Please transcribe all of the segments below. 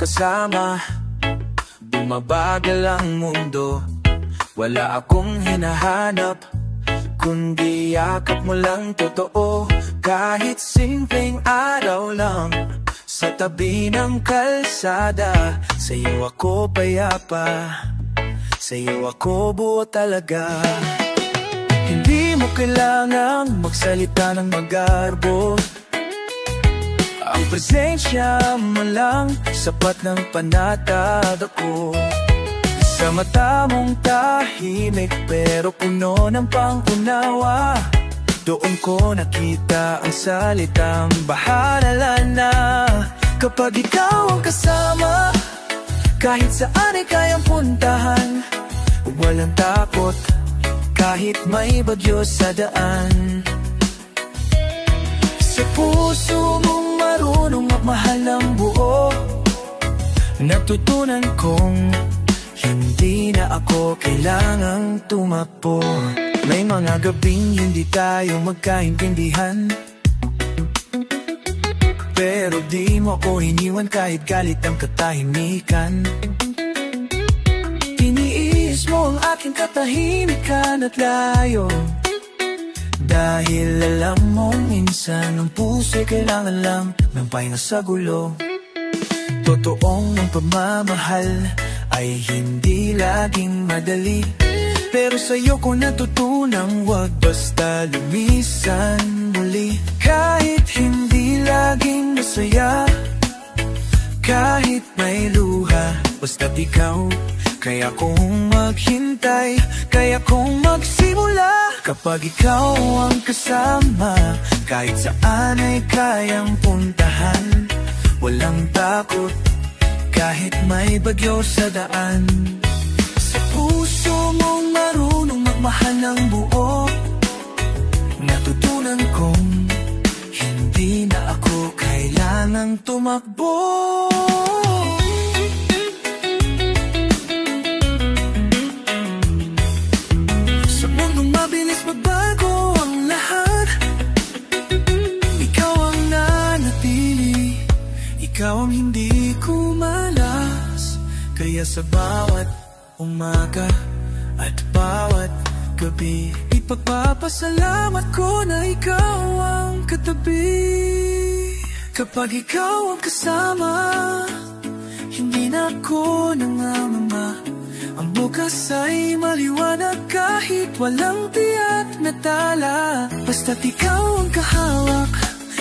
kasama, bumabagal ang mundo. Wala akong hinahanap, kundi yakap mo lang totoo. Kahit simpleng araw lang, sa tabi ng kalsada, sa'yo ako payapa, sa'yo ako buo talaga. Hindi mo kailangang magsalita ng magarbo, ang presensya mo lang sapat ng panatag ako. Sa mata mong tahimik pero puno ng pangunawa, doon ko nakita ang salitang bahala na. Kapag ikaw ang kasama, kahit saan ay kayang puntahan. Walang takot kahit may bagyo sa daan. Sa puso mong marunong magmahal ng buo, natutunan kong hindi na ako kailangang tumakbo. May mga gabing hindi tayo magkaintindihan, pero di mo ako iniwan kahit galit ang katahimikan. Tiniis mo ang aking katahimikan at layo, dahil alam mo minsan ang puso'y kailangan lang ng pahinga sa gulo. Totoong ang pagmamahal ay hindi laging madali, pero sa'yo ko natutunang wag basta lumisan muli. Kahit hindi laging masaya, kahit may luha, basta't ikaw, kaya kong maghintay, kaya kong magsimula. Kapag ikaw ang kasama, kahit saan ay kayang puntahan. Walang takot kahit may bagyo sa daan. Sa puso mong marunong magmahal ng buo, natutunan kong hindi na ako kailangang tumakbo. Sa mundong mabilis magbago ang lahat, ikaw ang nanatili, ikaw ang hindi ko malas. Kaya sa bawat umaga at bawat gabi, ipagpapasalamat ko na ikaw ang katabi. Kapag ikaw ang kasama, hindi na ako nangangamba. Ang bukas ay maliwanag kahit walang tiyak na tala. Basta't ikaw ang kahawak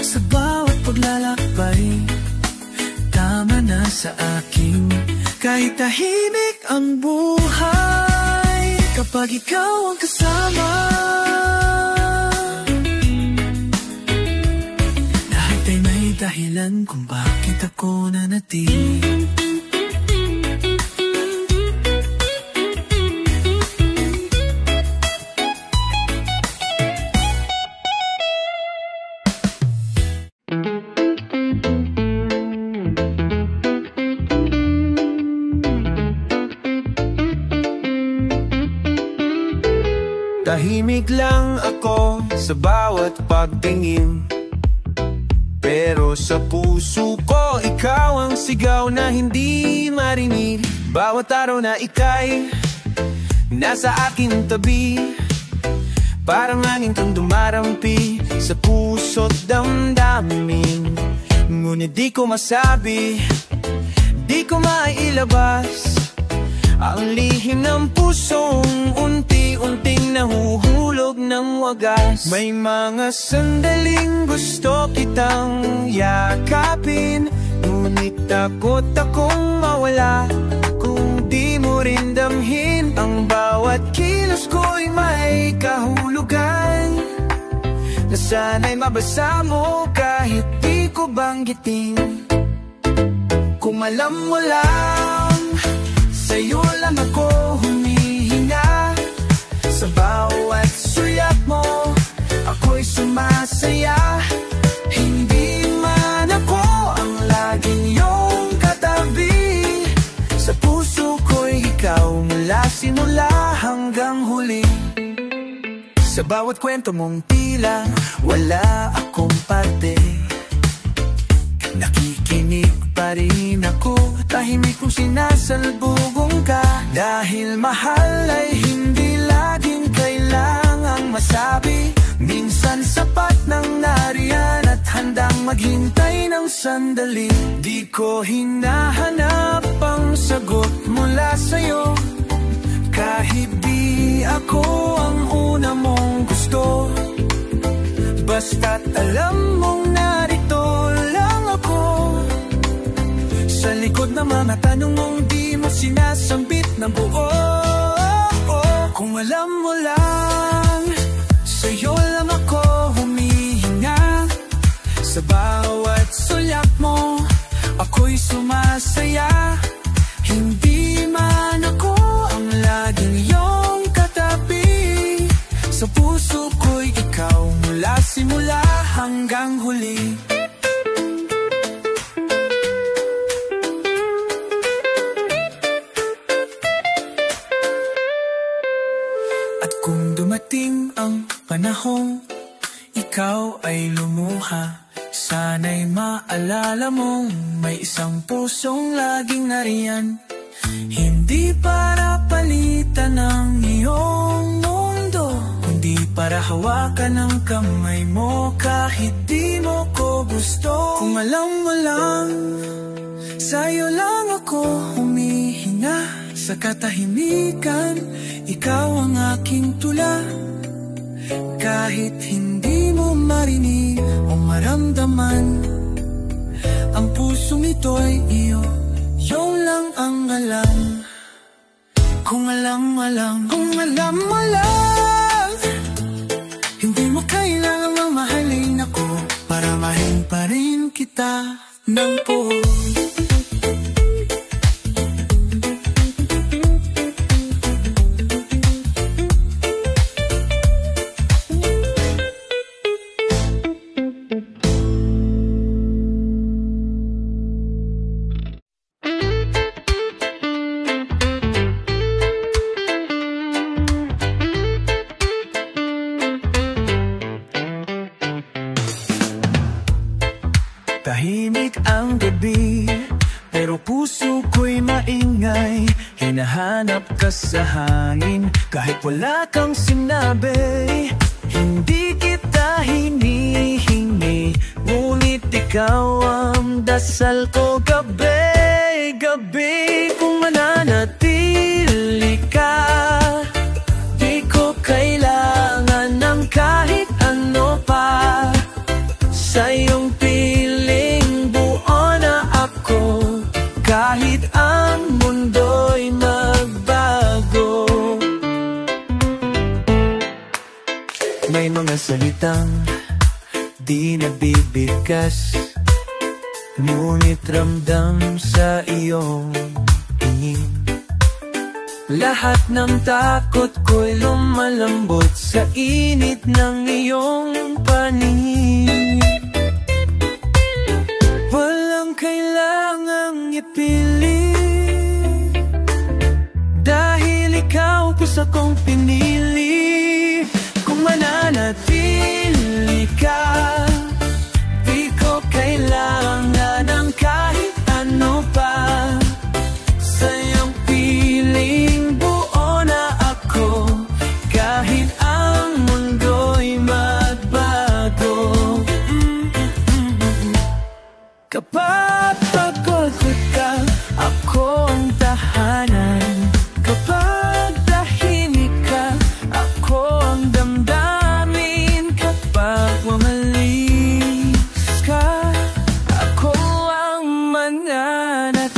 sa bawat paglalakbay, tama na sa akin kahit tahimik ang buhay. Kapag ikaw ang kasama, lahat ay may dahilan kung bakit ako nanatili. Tahimik lang ako sa bawat pagtingin, pero sa puso ko ikaw ang sigaw na hindi marinig. Bawat araw na ika'y nasa aking tabi, parang hangin kang dumarampi sa puso't damdamin. Ngunit di ko masabi, di ko mailabas ang lihim ng pusong unti-unting nahuhulog ng wagas. May mga sandaling gusto kitang yakapin, ngunit takot akong mawala kung di mo rin damhin. Ang bawat kilos ko'y may kahulugan, na sana'y mabasa mo kahit di ko banggitin. Kung alam mo lang, sa'yo lang ako humihinga. Sa bawat suyak mo, ako'y sumasaya. Hindi man ako ang laging iyong katabi, sa puso ko'y ikaw mula simula hanggang huli. Sa bawat kwento mong tila wala akong parte, nakikinig pa rin ako. Tahimik kung sinasalubong ka. Dahil mahal ay hindi laging kailangang masabi. Minsan sapat nang nariyan at handang maghintay ng sandali. Di ko hinahanap ang sagot mula sa'yo, kahit di ako ang una mong gusto. Basta't alam mong narito lang ako, sa likod ng mga tanong mong di mo sinasambit ng buo. Kung alam mo lang, sa'yo lang ako humihinga. Sa bawat sulyak mo, ako'y sumasaya. Hindi man ako ang laging iyong katabi, sa puso ko'y ikaw mula simula hanggang huli. At kung dumating ang panahong ikaw ay lumuha, sana'y maalala mong may isang pusong laging nariyan. Hindi para palitan ang iyong mundo, kundi para hawakan ang kamay mo kahit di mo ko gusto. Kung alam mo lang, sa'yo lang ako humihinga. Sa katahimikan, ikaw ang aking tula. Kahit hindi mo marinig o maramdaman, ang pusong ito'y iyo, iyong lang ang alam. Kung alam mo lang, kung alam mo lang, hindi mo kailangan mamahalin ako para mahalin pa rin kita ng buo. Tahimik ang gabi, pero puso ko'y maingay. Hinahanap ka sa hangin, kahit wala kang sinabi. Hindi kita hinihingi, ngunit ikaw ang dasal ko gabi-gabi. Kung mananatili ka, di ko kailangan ng kahit ano pa. Sa iyong kahit ang mundo'y magbago. May mga salitang di nabibigkas, ngunit ramdam sa iyong tingin. Lahat ng takot ko'y lumalambot sa init ng iyong paningin. Walang kailangang ipilit, dahil ikaw puso kong pinili. Kung mananatili ka, di ko kailangan ng kahit ano pa. Sa iyong piling buo na ako, kahit ang mundo'y magbago. Kapag pagod ka, ako ang tahanan. Kapag tahimik ka, ako ang damdamin. Kapag umalis ka, ako ang mananatili.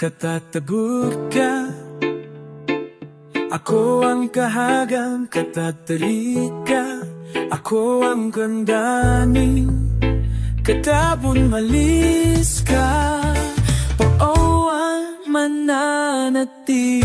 Katatagot ka, ako ang kahagang katatarik ka. Ako ang gandani, katabon malis ka. Oo ang mananatili.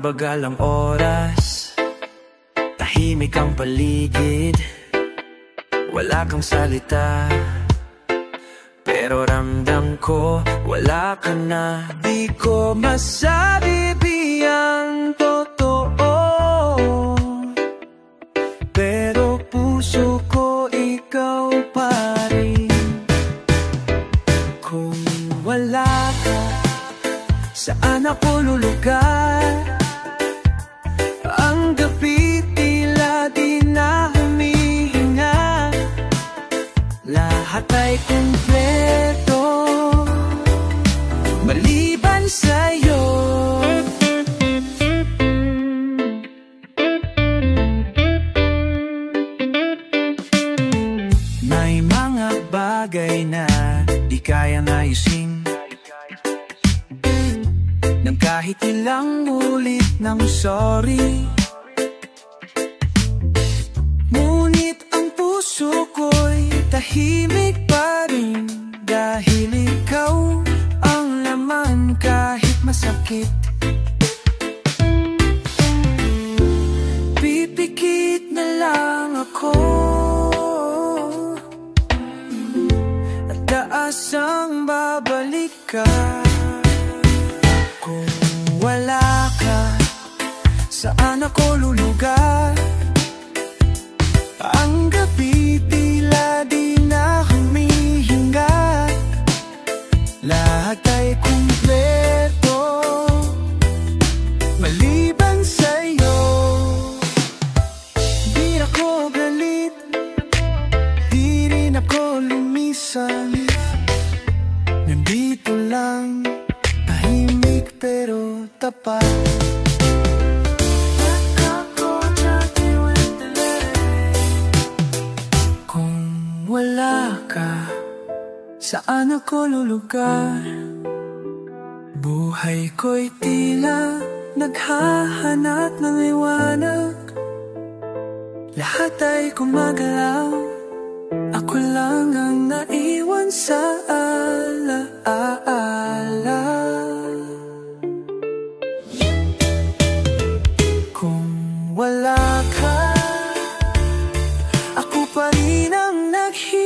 Mabagal ang oras, tahimik ang paligid, wala kang salita, pero ramdam ko wala ka na. Di ko masabi biyang totoo, pero puso ko ikaw pa rin. Kung wala ka, saan ako lulugar? Ang gabi tila di na humihinga, lahat ay kumpleto maliban sa'yo. May mga bagay na di kayang ayusin nang kahit ilang ulit ng sorry. Ngunit ang puso ko'y tahimik pa rin, dahil ikaw ang laman kahit masakit. Pipikit na lang ako at taasang babalik ka. Kung wala ka, saan ako lulugar? Ang gabi tila di na humihinga, lahat ay kumpleto maliban sa'yo. Di ako galit, di rin ako lumisan, nandito lang, tahimik pero tapat. Kung wala ka, saan ako lulugar? Buhay ko'y tila naghahanap ng liwanag, lahat ay gumagalaw, ako lang ang naiwan sa alaala. Kung wala ka, ako pa rin ang naghihintay.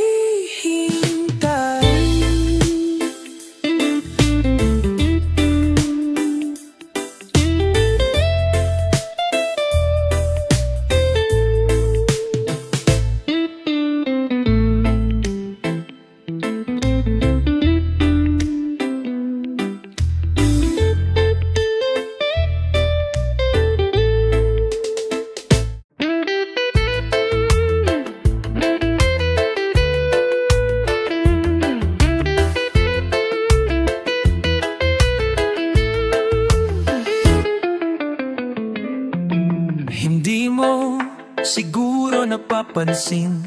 Hindi mo siguro napapansin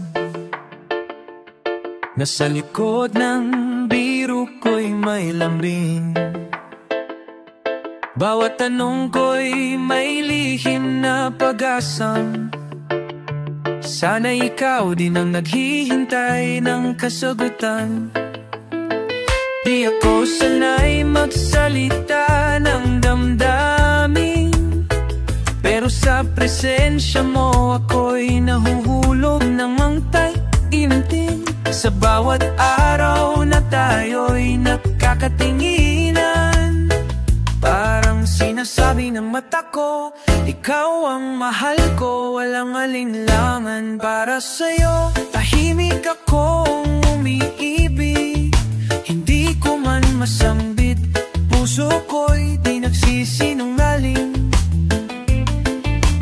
na sa likod ng biro ko'y may lambing. Bawat tanong ko'y may lihim na pag-asang sana ikaw din ang naghihintay ng kasagutan. Di ako sanay magsalita ng damdamin, pero sa presensya mo ako'y nahuhulog ng mangtay intin. Sa bawat araw na tayo'y nakakatinginan, parang sinasabi ng mata ko, ikaw ang mahal ko, walang alinlangan. Para sa'yo, tahimik akong umiibig, hindi ko man masambit, puso ko'y di nagsisinungaling.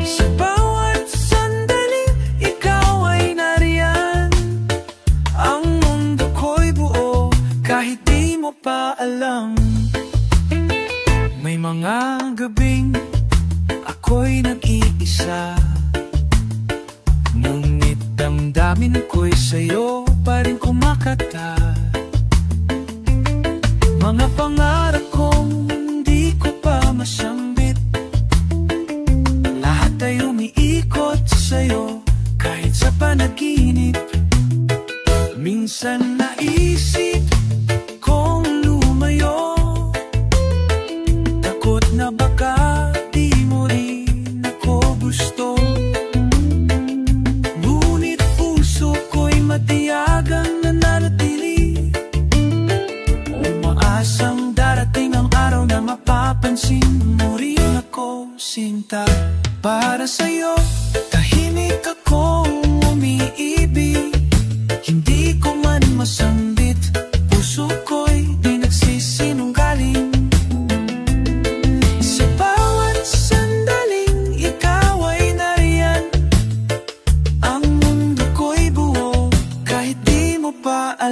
Sa bawat sandali, ikaw ay nariyan, ang mundo ko'y buo kahit di mo pa alam. May mga gabing ako'y nag-iisa, ngunit damdamin ko'y sa'yo pa rin kumakatat. Mga pangarap kong di ko pa masambit, lahat ay umiikot sa'yo kahit sa panaginip. Minsan naisip kong lumayo, takot na baka di mo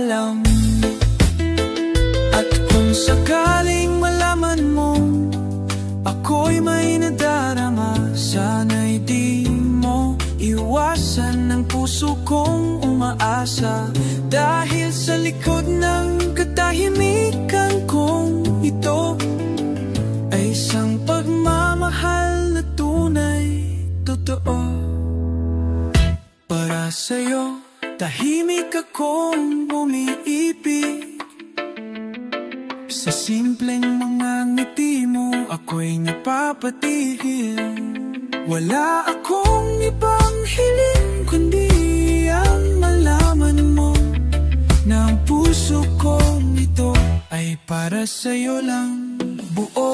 alam. At kung sakaling malaman mo ako'y may nadarama, sana'y di mo iwasan ng puso kong umaasa. Dahil sa likod ng katahimikan kong ito ay isang pagmamahal na tunay, totoo. Para sa'yo, tahimik akong umiibig. Sa simpleng mga ngiti mo ako'y napapatigil. Wala akong ibang hiling kundi ang malaman mo na ang puso kong ito ay para sa'yo lang buo.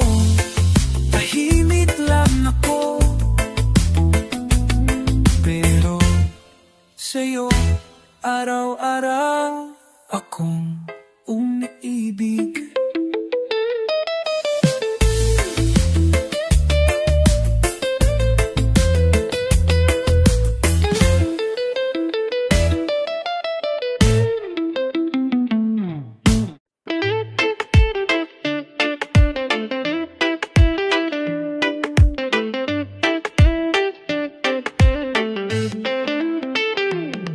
Tahimik lang ako, pero sa'yo araw-araw akong umiibig.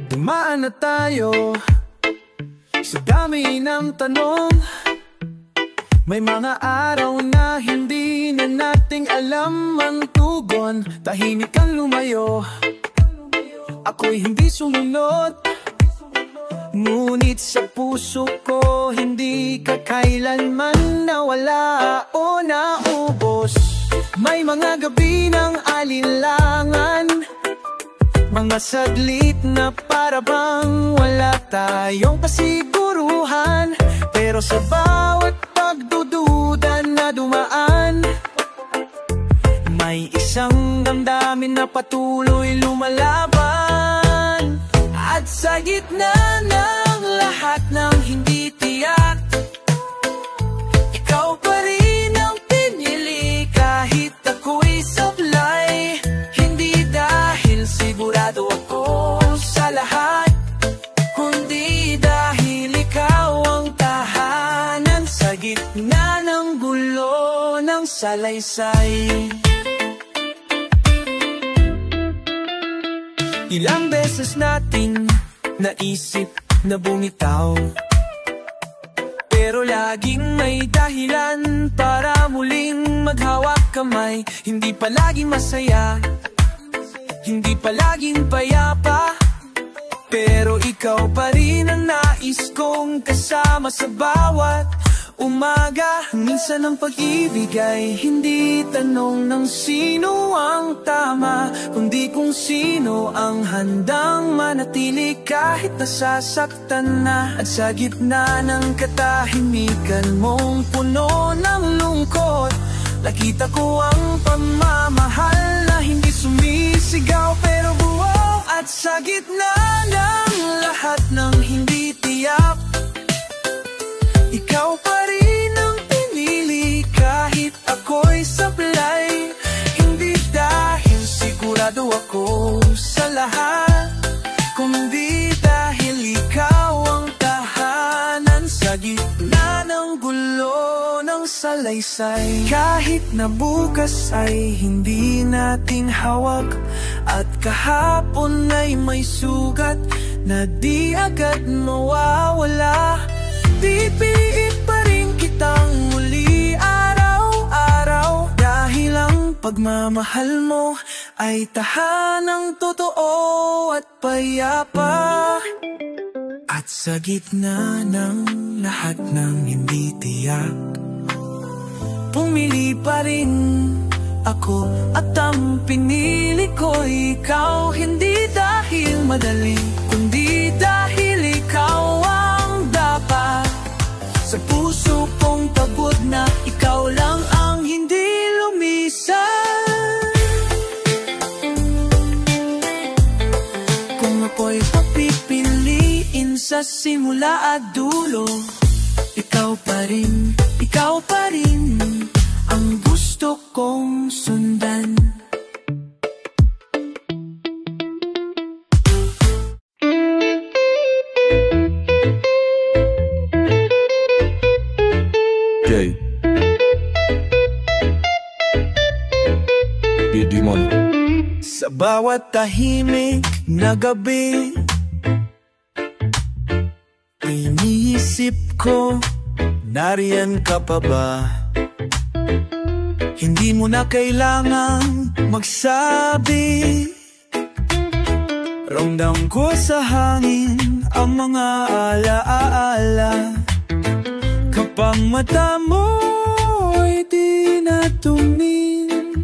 Dumaan na tayo sa dami ng tanong. May mga araw na hindi na nating alam ang tugon. Tahimik kang lumayo, ako'y hindi sumunod. Ngunit sa puso ko hindi ka kailanman nawala o naubos. May mga gabi ng alinlangan, mga saglit na para bang wala tayong kasiguruhan. Pero sa bawat pagdududa na dumaan, may isang damdamin na patuloy lumalaban. At sa gitna ng lahat ng hindi tiyak, ikaw pa rin ang pinili kahit ako'y sablay. Hindi dahil sigurado ako sa lahat, kundi dahil ikaw ang tahanan sa gitna ng gulo ng salaysay. Ilang beses nating naisip na bumitaw, pero laging may dahilan para muling maghawak kamay. Hindi palaging masaya, hindi palaging payapa, pero ikaw pa rin ang nais kong kasama sa bawat umaga. Minsan ang pag-ibig ay hindi tanong ng sino ang tama, kundi kung sino ang handang manatili kahit nasasaktan na. At sa gitna ng katahimikan mong puno ng lungkot, nakita ko ang pagmamahal na hindi sumisigaw pero buo. At sa gitna ng lahat ng hindi tiyak, ikaw pa rin ang pinili kahit ako'y sablay. Hindi dahil sigurado ako sa lahat, kundi dahil ikaw ang tahanan sa gitna ng gulo ng salaysay. Kahit na bukas ay hindi natin hawak, at kahapon ay may sugat na di agad mawawala, pipiliin pa rin kitang muli araw-araw. Dahil ang pagmamahal mo ay tahanang totoo at payapa. At sa gitna ng lahat ng hindi tiyak, pumili pa rin ako, at ang pinili ko ikaw. Hindi dahil madali, kundi dahil ikaw ang dapat. Sa puso kong pagod na ikaw lang ang hindi lumisan. Kung ako'y papipiliin sa simula at dulo, ikaw pa rin ang gusto kong sundan. bawat tahimik na gabi, iniisip ko, nariyan ka pa ba? Hindi mo na kailangang magsabi, ramdam ko sa hangin ang mga alaala. Kapag mata mo'y di natumingin,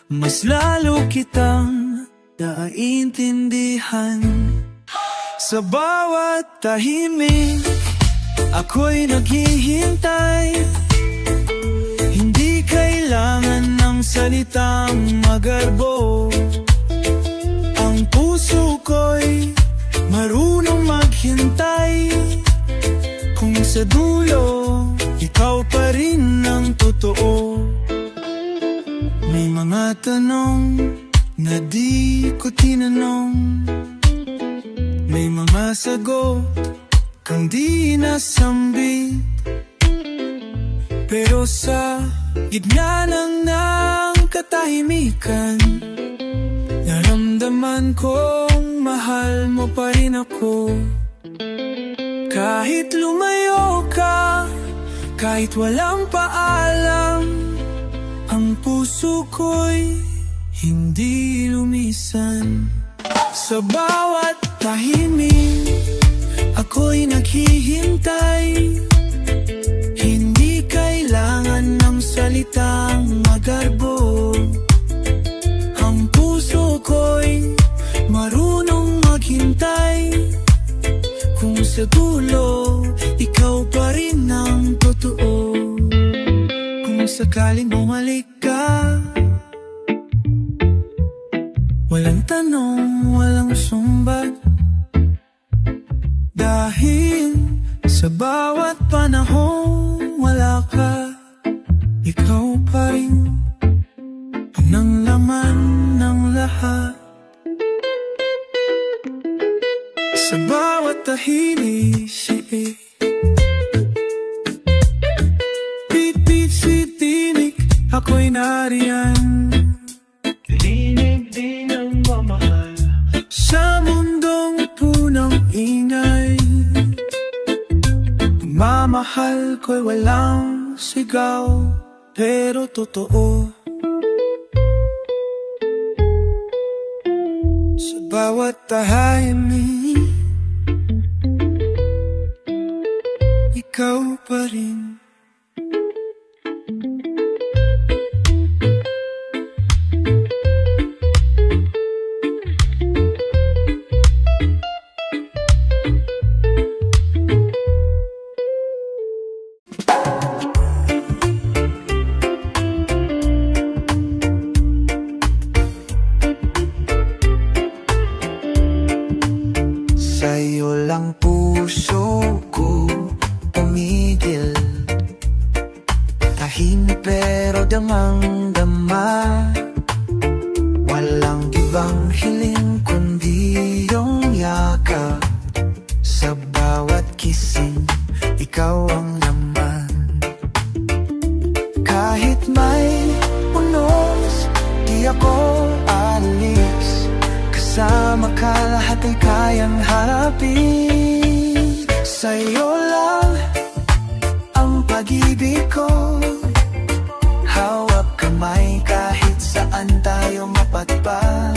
mas lalo kitang naiintindihan. Sa bawat tahimik, ako'y naghihintay. Hindi kailangan ng salitang magarbo. Ang puso ko'y marunong maghintay. Kung sa dulo, ikaw pa rin ang totoo. May mga tanong na di ko tinanong, may mga sagot kang di nasambit. Pero sa gitna ng katahimikan, naramdaman kong mahal mo pa rin ako. Kahit lumayo ka, kahit walang paalam, ang puso ko'y hindi lumisan. Sa bawat tahimik, ako'y naghihintay. Hindi kailangan ng salitang magarbo. Ang puso ko'y marunong maghintay. Kung sa dulo, ikaw pa rin ang totoo. Kung sakaling bumalik ka, walang tanong, walang sumbat. Dahil sa bawat panahon wala ka, ikaw pa rin ang laman ng lahat. Sa bawat tahimik, bit-bit sweet tinig, ako'y nariyan. Dinig din ang mamahal sa mundong punong ingay. Mamahal ko'y walang sigaw, pero totoo. Sa bawat tahimik, ikaw pa rin. Sa'yo lang puso ko tumigil, tahimik pero damang-dama. Walang ibang hiling kundi iyong yakap. Sa bawat kising, ikaw ang laman. Kahit may unos, di ako alis. Kasama ka, lahat ay kayang harapin. Sa'yo lang ang pag-ibig ko, hawak kamay kahit saan tayo mapatpag.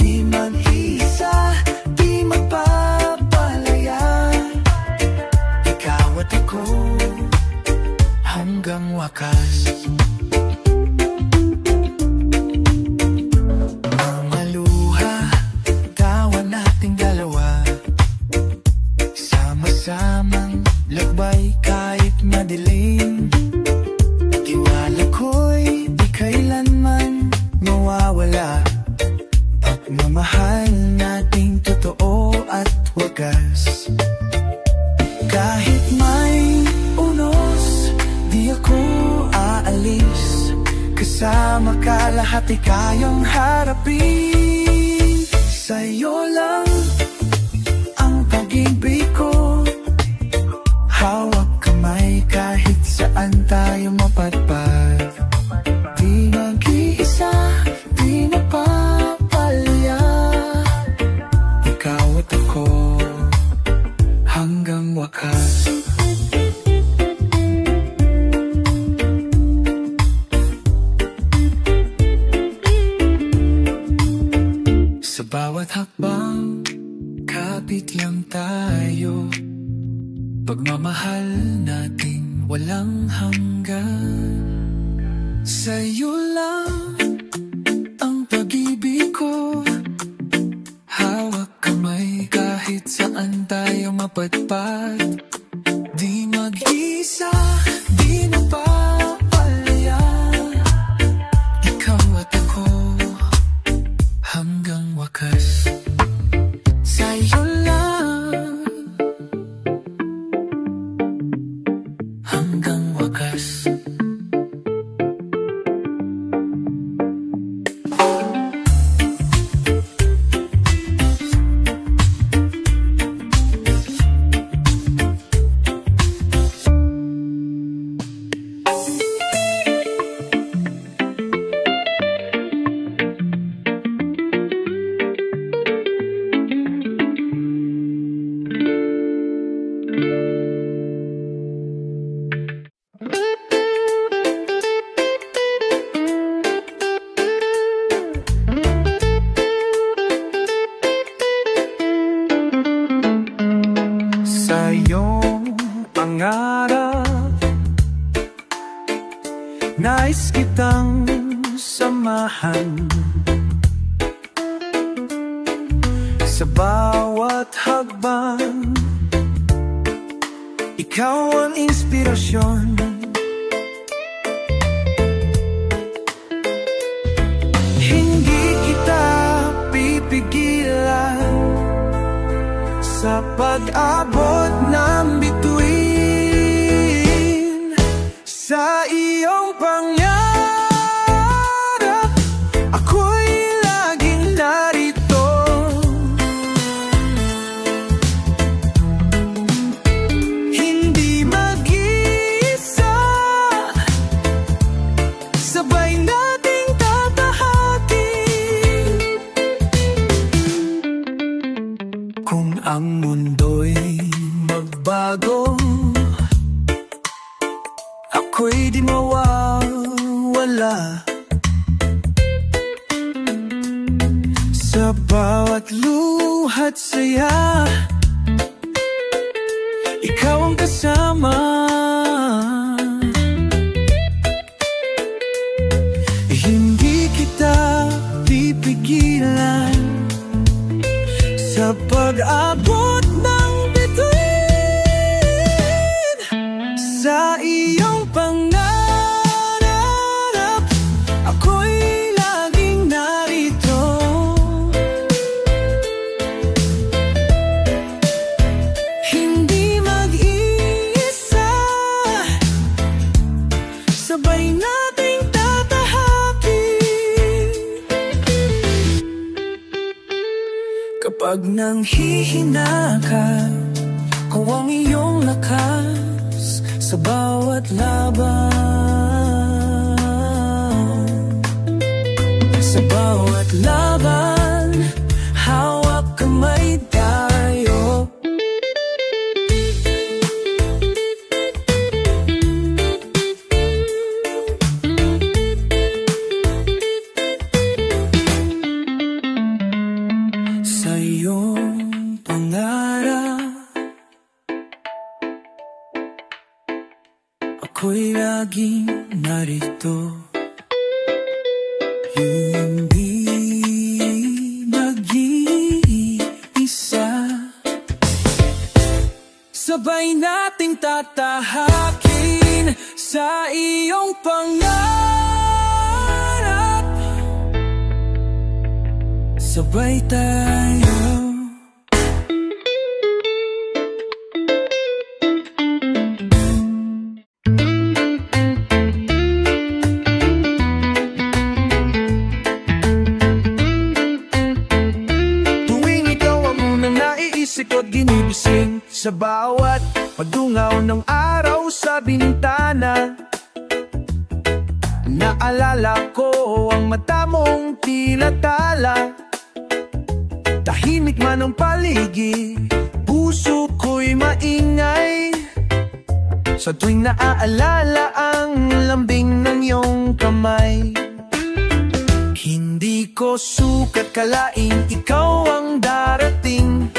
Di mag-isa, di magpapalaya. Ikaw at ako hanggang wakas. Samang lakbay kahit madilim, tiwala ko'y di kailanman mawawala. Pagmamahal nating totoo at wagas. Kahit may unos, di ako aalis. Kasama ka, lahat ay kayang harapin. Sa'yo lang ang pag-ibig ko, hawak kamay kahit saan tayo mapatpad. Di mag-iisa, di mapapalaya. bawat hakbang, kapit lang tayo. Pagmamahal nating walang hanggan. Sa'yo lang ang pag-ibig ko, hawak kamay kahit saan tayo mapadpad. Di mag-isa, di napapalaya, ikaw at ako hanggang wakas. Sa'yo lang hanggang wakas. Sa iyong pangarap, nais kitang samahan. Sa bawat hakbang, ikaw ang inspirasyon. Hindi kita pipigilan sa pag-abot ng bituin. Sa iyong pangarap, ako'y laging narito. Hindi mag-isa, sabay nating tatahakin. Kung ang mundo'y magbago, ako'y di mawawala. Sa bawat luha't saya, ikaw ang kasama. Hindi kita pipigilan sa pag-abot ng bituin. Sa iyong pangarap, ako'y laging narito. Hindi mag-isa, sabay nating tatahakin. Kapag nanghihina ka, ako ang iyong lakas sa bawat laban. Sa bawat laban, hawak kamay tayo. Sa iyong pangarap, ako'y laging narito. Hindi mag-iisa, sabay nating tatahakin. Sa iyong pangarap, sabay tayo. Ko't ginibising sa bawat pagdungaw ng araw sa bintana. Naalala ko ang mata mong tila tala. Tahimik man ang paligid, puso ko'y maingay. Sa tuwing naaalala ang lambing ng iyong kamay. Hindi ko sukat kalaing ikaw ang darating.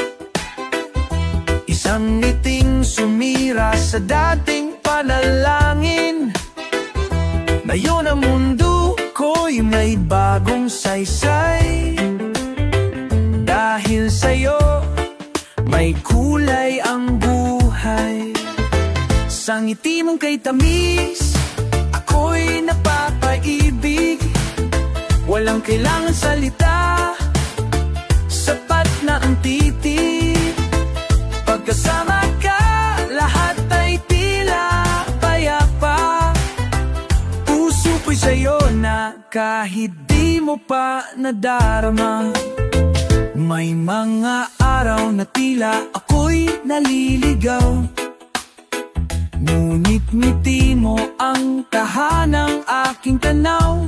Isang ngiting sumira sa dating panalangin. Ngayon ang mundo ko'y may bagong saysay. Dahil sa'yo, may kulay ang buhay. Sa ngiti mong kay tamis, ako'y napapaibig. Walang kailangan salita, sapat na ang titig. Pagkasama ka, lahat ay tila payapa. Puso ko'y sa'yo na kahit di mo pa nadarama. May mga araw na tila ako'y naliligaw, ngunit ngiti mo ang tahanang aking tanaw.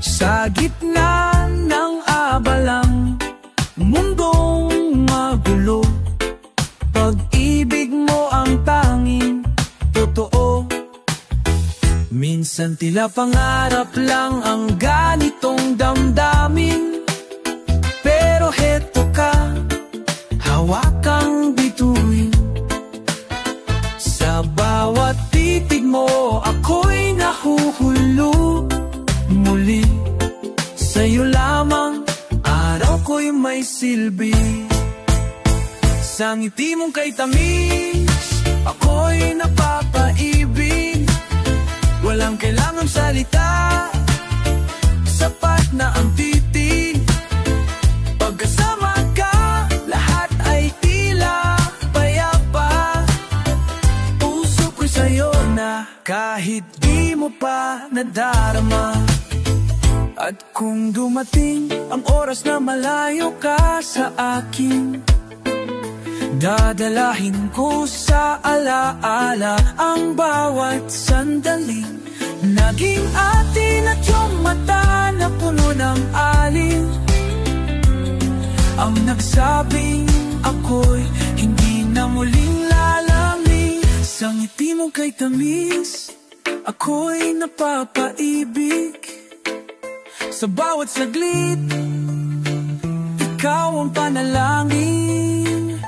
Sa gitna ng abalang mundong magulo, pag-ibig mo ang tanging totoo. Minsan tila pangarap lang ang ganitong damdamin, pero heto ka, hawakang bituin. Sa bawat titig mo, ako'y nahuhulo. Muli, sa'yo lamang, araw ko'y may silbi. Sa ngiti mong kay tamis, ako'y napapaibig. Walang kailangang salita, sapat na ang titig. Pagkasama ka, lahat ay tila payapa. Puso ko'y sa'yo na kahit di mo pa nadarama. At kung dumating ang oras na malayo ka sa akin, dadalahin ko sa alaala ang bawat sandaling naging atin at yung mata na puno ng alin. Ang nagsabing ako'y hindi na muling lalamig. Sa ngiti mo kay tamis, ako'y napapaibig. Sa bawat saglit, ikaw ang panalangin.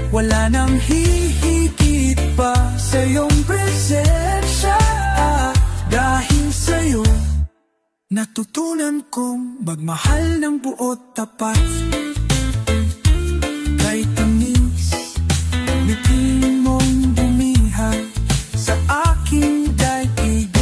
Wala nang hihigit pa sa iyong presensya. Dahil sa'yo, natutunan kong magmahal ng buot tapat. Kay tamis, ngiti mong bumihay sa aking daigdig.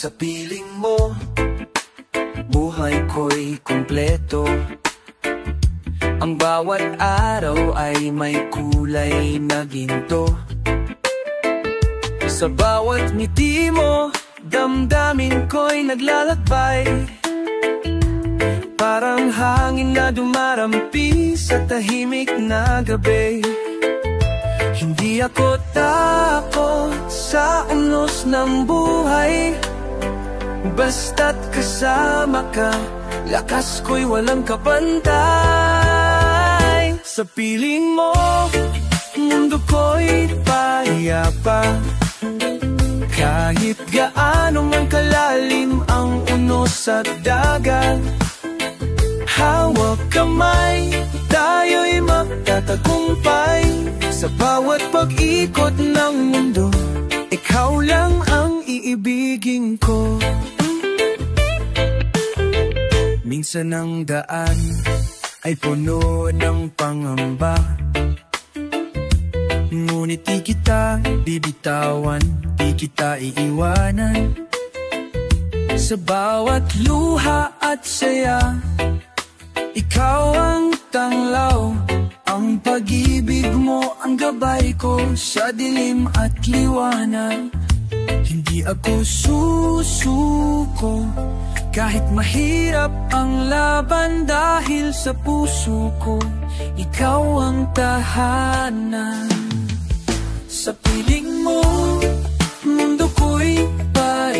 Sa piling mo, buhay ko'y kumpleto. Ang bawat araw ay may kulay na ginto. Sa bawat ngiti mo, damdamin ko'y naglalakbay. Parang hangin na dumarampi sa tahimik na gabi. Hindi ako takot sa unos ng buhay. Basta't kasama ka, lakas ko'y walang kapantay. Sa piling mo, mundo ko'y payapa. Kahit gaano man kalalim ang unos at dagat, hawak kamay, tayo'y magtatagumpay. Sa bawat pag-ikot ng mundo, ikaw lang ang iibigin ko. Minsan ang daan ay puno ng pangamba, ngunit di kita bibitawan, di kita iiwanan. Sa bawat luha at saya, ikaw ang tanglaw. Ang pag-ibig mo ang gabay ko sa dilim at liwanag. Hindi ako susuko kahit mahirap ang laban, dahil sa puso ko ikaw ang tahanan. Sa piling mo, mundo ko'y payapa.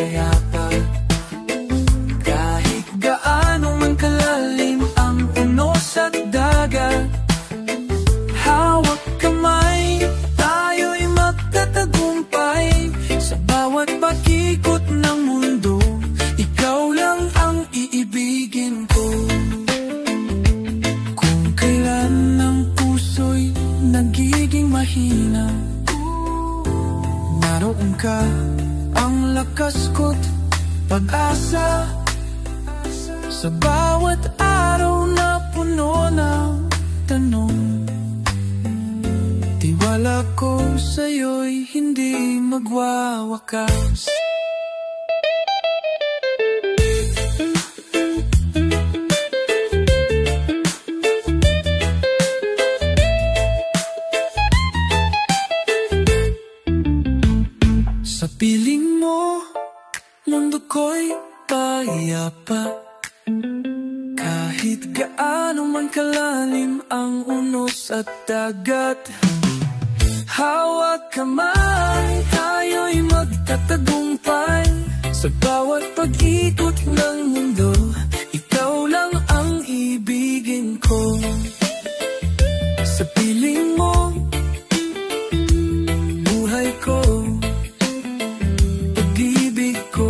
asa, sa bawat araw na puno ng tanong. Tiwala ko sa'yo'y hindi magwawakas. Sa piling mo, mundo ko'y payapa. Kahit gaano man kalalim ang unos at dagat, hawak kamay, tayo'y magtatagumpay. Sa bawat pag-ikot ng mundo, ikaw lang ang ibigin ko. Sa piling mo, buhay ko, pag-ibig ko.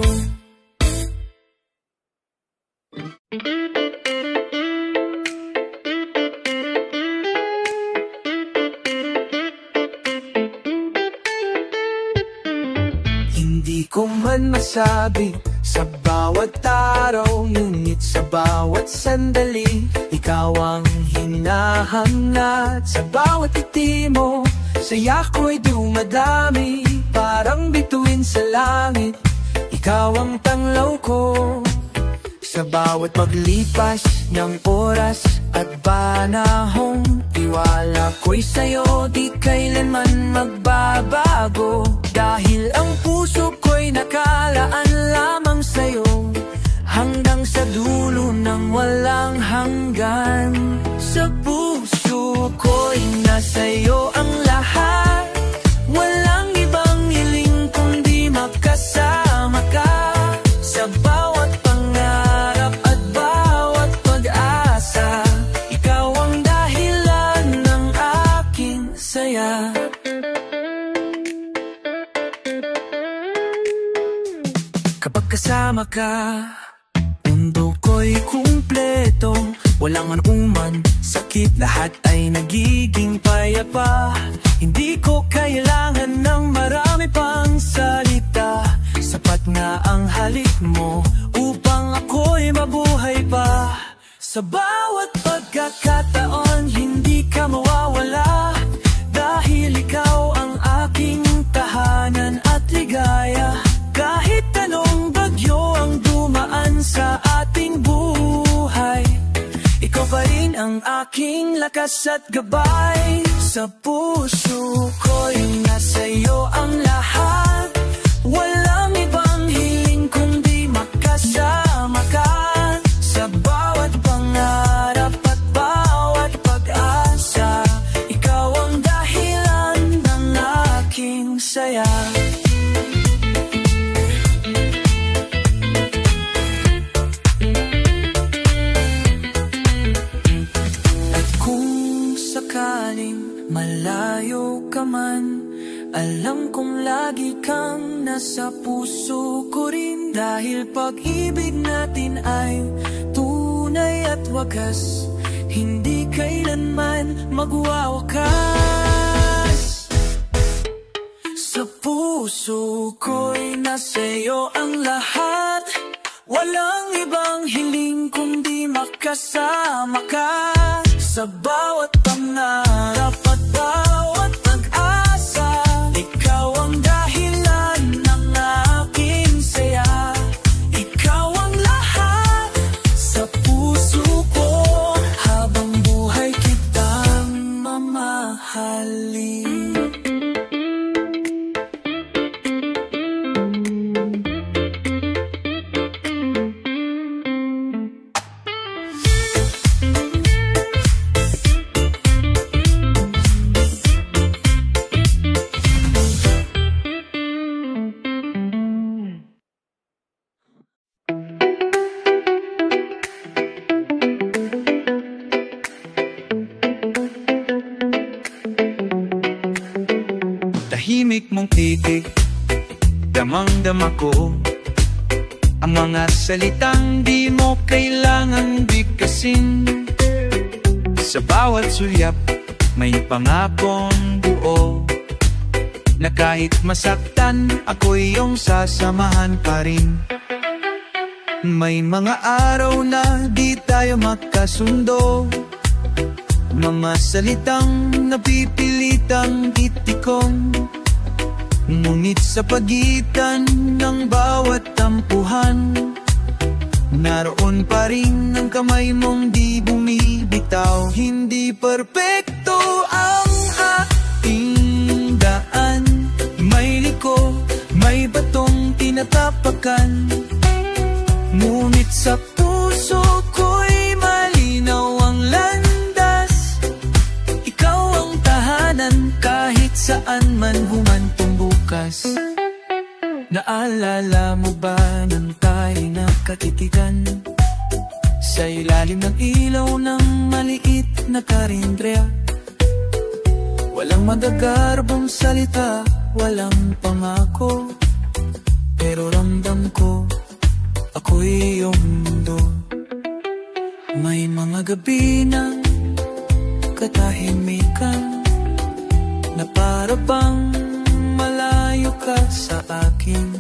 Hindi ko man masabi sa bawat araw, ngunit sa bawat sandali, ikaw ang hinahangad. Sa bawat ngiti mo, saya ko'y dumadami, parang bituin sa langit, ikaw ang tanglaw ko. Sa bawat paglipas ng oras at panahon, tiwala ko'y sa'yo di kailanman magbabago. Dahil ang puso ko'y nakalaan lamang sa'yo, hanggang sa dulo ng walang hanggan. Sa puso ko'y nasa'yo ang lahat, walang ibang hiling kundi makasama ka. Sa bawat pangarap at bawat pag-asa, ikaw ang dahilan ng aking saya. Kapag kasama ka, mundo ko'y kumpleto. Walang anuman sakit, lahat ay nagiging payapa. Hindi ko kailangan ng marami pang salita, sapat nga ang halik mo upang ako'y mabuhay pa. Sa bawat pagkakataon, hindi ka mawawala, dahil ikaw ang aking tahanan at ligaya. Kahit anong bagyo ang dumaan sa ating buhay, ikaw pa rin ang aking lakas at gabay. Sa puso ko'y nasa'yo ang lahat, walang ibang hiling kundi makasama ka. Sa bawat pangarap at bawat pag-asa, ikaw ang dahilan ng aking saya. Malayo ka man, alam kong lagi kang nasa puso ko rin. Dahil pag-ibig natin ay tunay at wagas, hindi kailanman magwawakas. Sa puso ko'y nasa'yo ang lahat, walang ibang hiling kundi makasama ka. Sa bawat pangarap at bawat pag-asa, ikaw ang dahilan ng aking saya. Ikaw ang lahat sa puso ko, habang buhay kitang mamahalin. Tahimik mong titig, damang-dama ko ang mga salitang di mo kailangan bigkasin. Sa bawat sulyap may pangakong buo, na kahit masaktan ako'y iyong sasamahan pa rin. May mga araw na di tayo makasundo, mga salitang napipilitang itikon. Ngunit sa pagitan ng bawat tampuhan, naroon pa rin ang kamay mong di bumibitaw. Hindi perpekto ang ating daan, may liko, may batong tinatapakan. Ngunit sa puso ko'y malinaw ang landas. Ikaw ang tahanan kahit saan man humantong bukas. Naalala mo ba nang tayo'y nakatitigan sa ilalim ng ilaw ng maliit na karindrya? Walang madagarbong salita, walang pangako, pero ramdam ko ako'y iyong mundo. May mga gabi ng katahimikan na para bang malayo ka sa akin,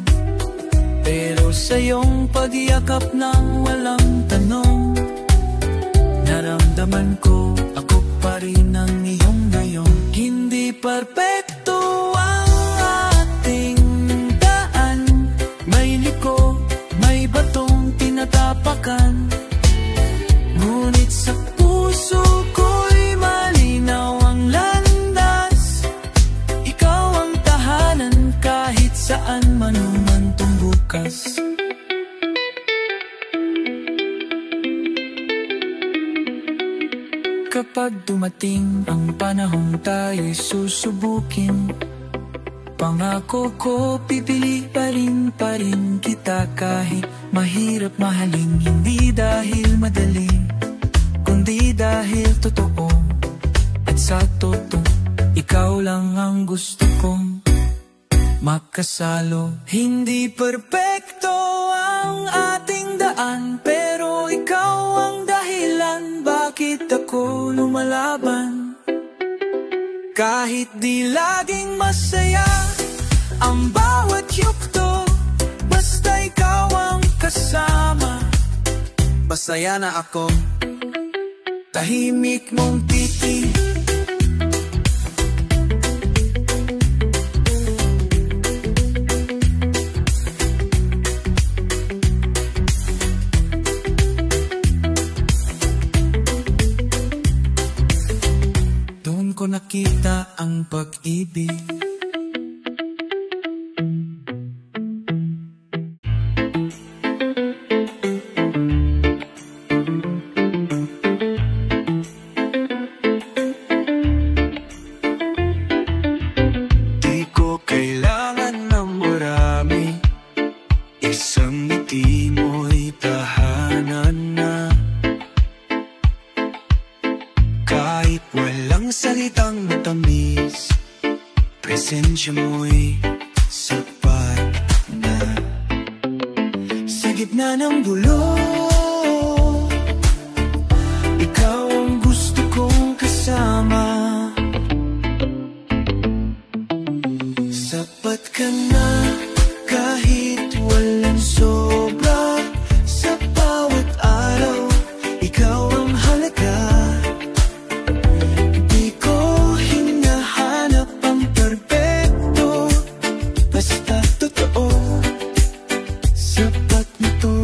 pero sa iyong pagyakap ng walang tanong, naramdaman ko ako pa rin ang iyong ngayon. Hindi perpekto ang ating daan, may liko, may batong tinatapakan. Ngunit sa puso ko'y malinaw ang landas. Ikaw ang tahanan kahit saan man humantong bukas. Kapag dumating ang panahong tayo'y susubukin, pangako ko pipili pa rin kita kahit mahirap mahalin. Hindi dahil madali, kundi dahil totoo. At sa totoo, ikaw lang ang gusto kong makasalo. Hindi perpekto ang ating daan, pero ikaw ang dahilan bakit ako lumalaban. Kahit di laging masaya ang bawat yugto, basta ikaw ang kasama, masaya na ako. Tahimik mong piti, doon ko nakita ang pag-ibig. Isang ngiti mo'y tahanan na, kahit walang salitang matamis, presensya mo'y sapat na. Sa gitna ng gulo, ikaw ang gusto kong kasama. Sapat ka na kahit walang sobra, sa bawat araw, ikaw ang halaga. Di ko hinahanap ang perpekto, basta totoo, sapat na to.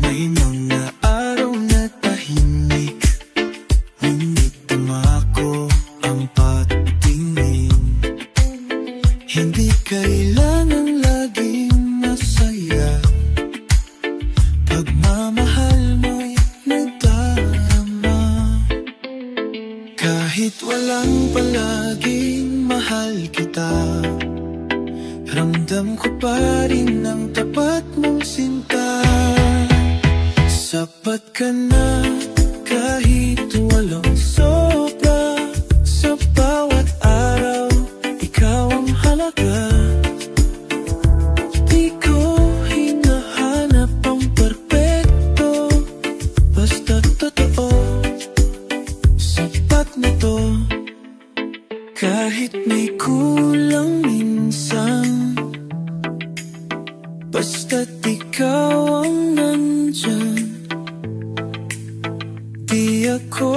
May mga araw na tahimik, ngunit tumako ang patingin. Hindi kailangan laging masaya, pagmamahal mo'y nagdarama. Kahit walang palaging mahal kita, ramdam ko pa rin ang tapat mong sinta. Sapat ka na kahit walang sobra, sa bawat araw, ikaw ang halaga. Di ko hinahanap ang perpekto, basta totoo, sapat na to. Kahit may kulang minsan, basta't ikaw ang nandyan. Di ako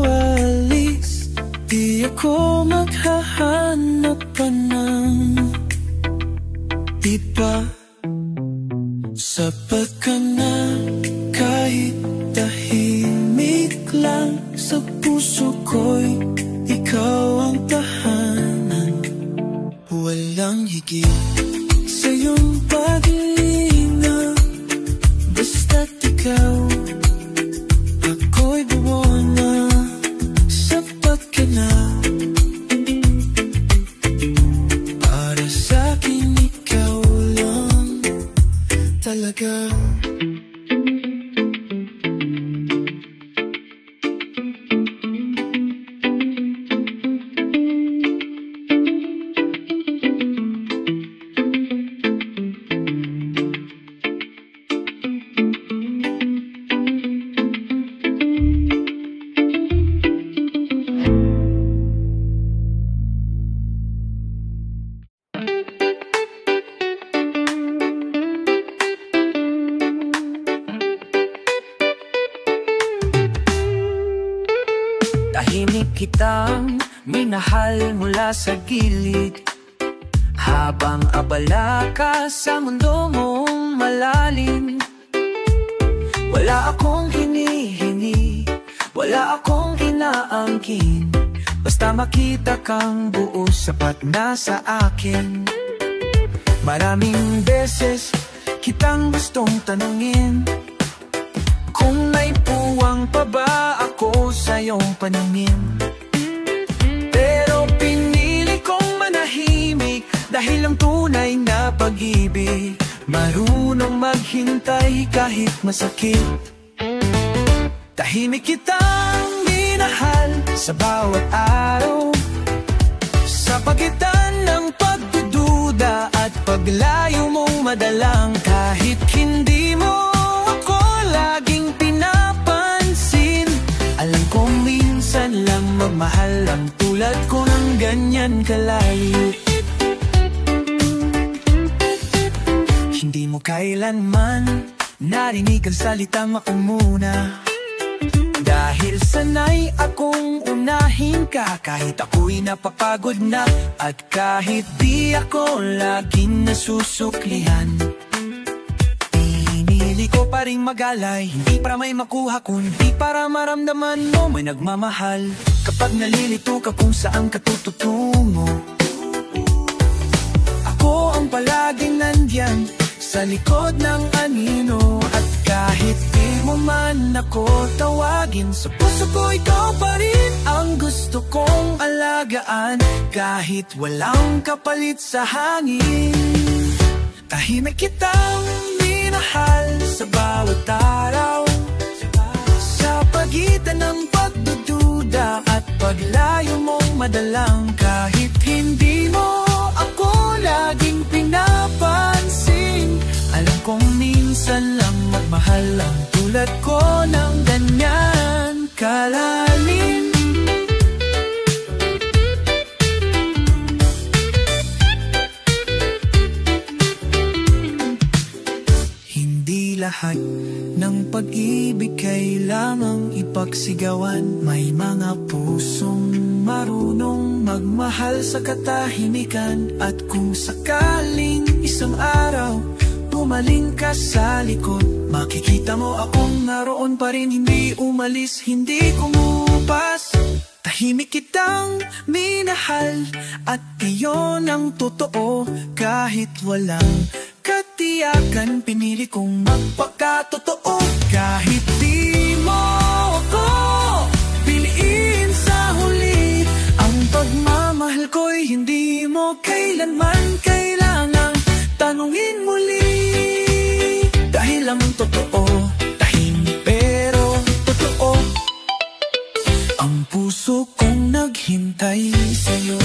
alis, di ako maghahanap pa ng iba. Sapat ka na kahit tahimik lang sa puso ko'y ikaw ang tahanan. Walang higit sa iyong paglinga, basta't ikaw ako'y buo na. Sapat ka na para sa'kin, ikaw lang talaga. Tahimik kitang minahal mula sa gilid, habang abala ka sa mundo mong malalim. Wala akong hinihingi, wala akong inaangkin, basta makita kang buo, sapat na sa akin. Maraming beses kitang gustong tanungin kung may puwang pa ba ako sa iyong paningin. Pero pinili kong manahimik dahil ang tunay na pag-ibig marunong maghintay kahit masakit. Tahimik kitang minahal sa bawat araw, sa pagitan ng pagdududa at paglayo mong madalang. Kahit hindi mo ako laging pinapansin, alam kong minsan lang magmahal ang tulad ko ng ganyan kalayo. Hindi mo kailanman narinig ang salitang ako muna, dahil sanay akong unahin ka kahit ako'y napapagod na, at kahit di ako laging nasusuklihan. Pinili ko pa rin magalay, hindi para may makuha kundi para maramdaman mo may nagmamahal. Kapag nalilito ka kung saan ka tututungo, ako ang palaging nandyan sa likod ng anino. At kahit di mo man ako tawagin, sa puso ko ikaw pa rin ang gusto kong alagaan, kahit walang kapalit sa hangin. Tahimik kitang minahal sa bawat araw, sa pagitan ng pagdududa at paglayo mong madalang. Kahit hindi mo ako laging pinapansin, alam kong minsan lang magmahal ang tulad ko ng ganyan kalalim. Hindi lahat ng pag-ibig kailangang ipagsigawan, may mga pusong marunong magmahal sa katahimikan. At kung sakaling isang araw umaling ka sa likod, makikita mo akong naroon pa rin, hindi umalis, hindi kumupas. Tahimik kitang minahal at iyon ang totoo, kahit walang katiyakan pinili kong magpakatotoo. Kahit di mo ako piliin sa huli, ang pagmamahal ko'y hindi mo kailanman kailangang tanungin muli. Dahil ang totoo, tahimik pero totoo, ang puso kong naghintay sa'yo.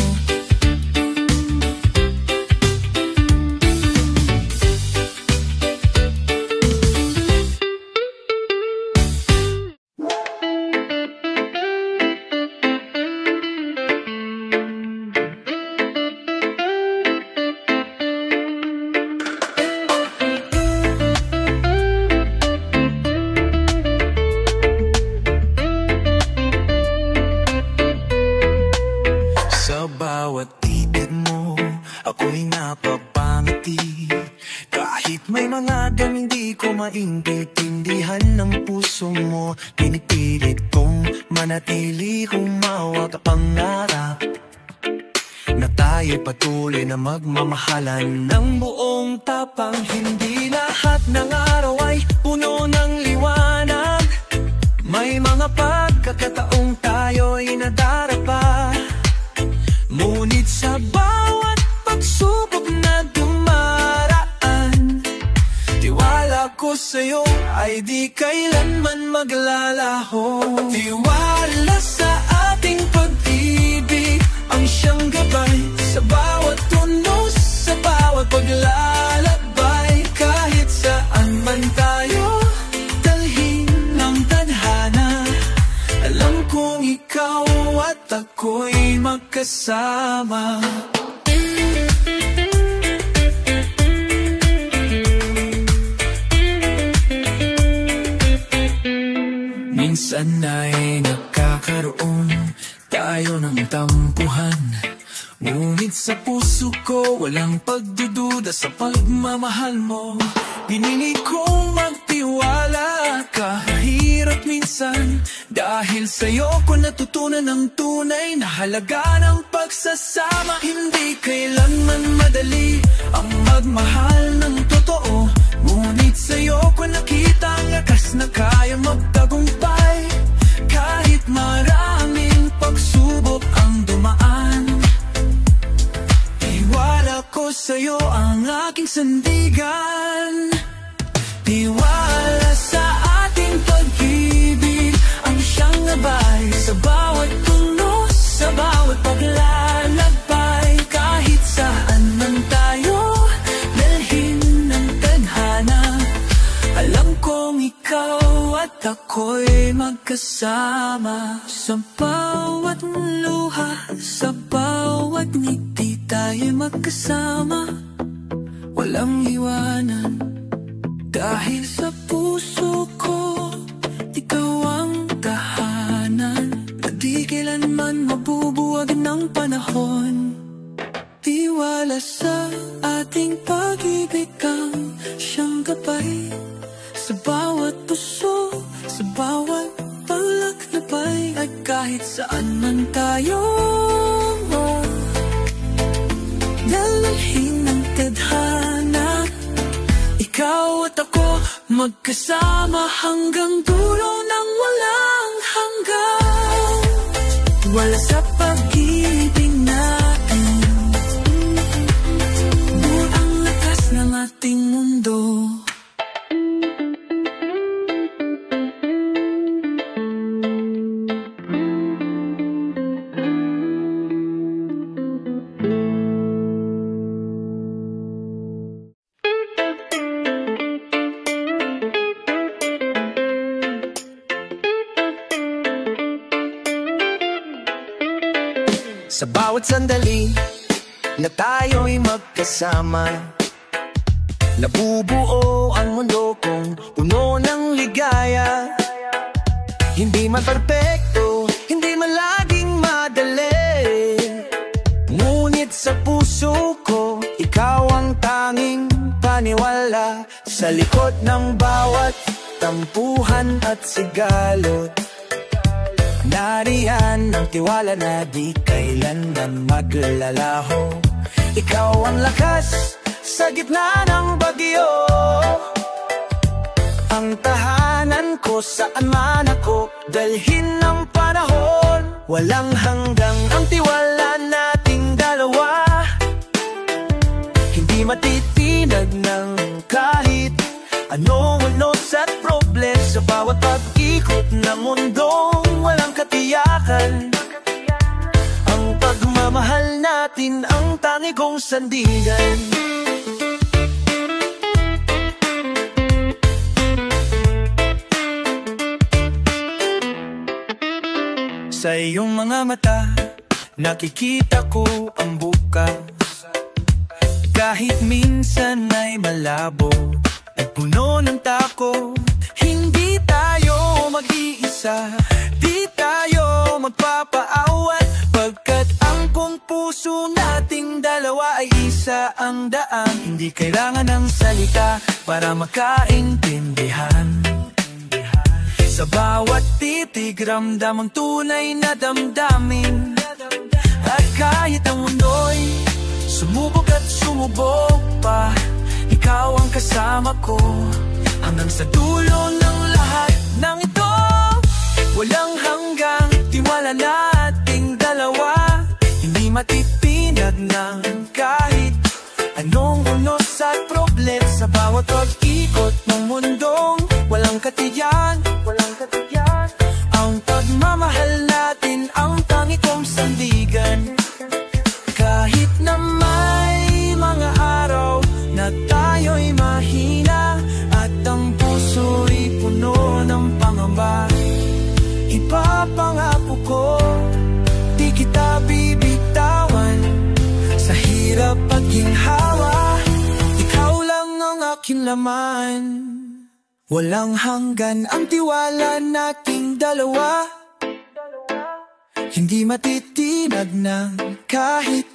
laging pitindihan ng puso mo. Pinipilit kong manatili, humawak at pangarap na tayo'y patuloy na magmamahalan ng buong tapang. Hindi lahat ng araw ay puno ng liwanag. May mga pagkakataong tayo'y nadarapa. Ngunit sa bawat pagsubok na dumaraan, tiwala ko sa'yo ay di kailanman maglalaho. Tiwala sa ating pag-ibig ang siyang gabay sa bawat tunos, sa bawat paglalakbay. Kahit saan man tayo dalhin ng tadhana, alam kong ikaw at ako'y magkasama. Minsan ay nakakaroon tayo ng tampuhan, ngunit sa puso ko walang pagdududa sa pagmamahal mo. Pinili kong magtiwala kahirap minsan, dahil sa'yo ko natutunan ang tunay na halaga ng pagsasama. Hindi kailanman madali ang magmahal ng totoo, ngunit sa'yo ko nakita ang lakas na kaya magtagumpay. Kahit maraming pagsubok ang dumaan, tiwala ko sa'yo ang aking sandigan. Tiwala sa ating pag-ibig ang siyang gabay sa bawat tunos, sa bawat paglalakbay. Kahit saan man tayo dalhin ng tadhana, alam kong ikaw at ako'y magkasama. Sa bawat luha, sa bawat ngiti tayo'y magkasama, walang iwanan. Dahil sa puso ko, ikaw ang tahanan na di kailanman mabubuwag ng panahon. Tiwala sa ating pag-ibig ang siyang gabay sa bawat puso, sa bawat paglakbay. At kahit saan man tayo dalhin ng tadhana, ikaw at ako magkasama hanggang dulo ng walang hanggan. Wala sa pag-ibig natin buo ang lakas ng ating mundo. Sa bawat sandali na tayo'y magkasama, nabubuo ang mundo kong puno ng ligaya. Hindi man perpekto, hindi man laging madali, ngunit sa puso ko, ikaw ang tanging paniwala. Sa likod ng bawat tampuhan at sigalot, nariyan ang tiwala na di kailanman maglalaho. Ikaw ang lakas sa gitna ng bagyo, ang tahanan ko saan man ako dalhin ng panahon. Walang hanggang ang tiwala nating dalawa, hindi matitinag ng kahit ano sa problem. Sa bawat pag-ikot ng mundong walang katiyakan, ang pagmamahal natin ang tangi kong sandigan. Sa iyong mga mata, nakikita ko ang bukas. Kahit minsan ay malabo at puno ng takot, hindi tayo mag-iisa, di tayo magpapaawat, pagkat ang kung puso nating dalawa ay isa ang daan. Hindi kailangan ng salita para makaintindihan. Sa bawat titig, ramdam ang tunay na damdamin. At kahit ang mundo'y sumubok at sumubok pa, ikaw ang kasama ko hanggang sa dulo ng lahat ng ito. Walang hanggang tiwala nating dalawa, hindi matitinag ng kahit anong unos at problem. Sa bawat pag-ikot ng mundong walang katiyan, ang pagmamahal natin ang tangi kong sandigan. Kahit na may mga araw na tayo'y mahina at ang puso'y puno ng pangamba, ipapangako ko, di kita bibitawan. Sa hirap at ginhawa, ikaw lang ang aking laman. Walang hanggan ang tiwala nating dalawa, hindi matitinag ng kahit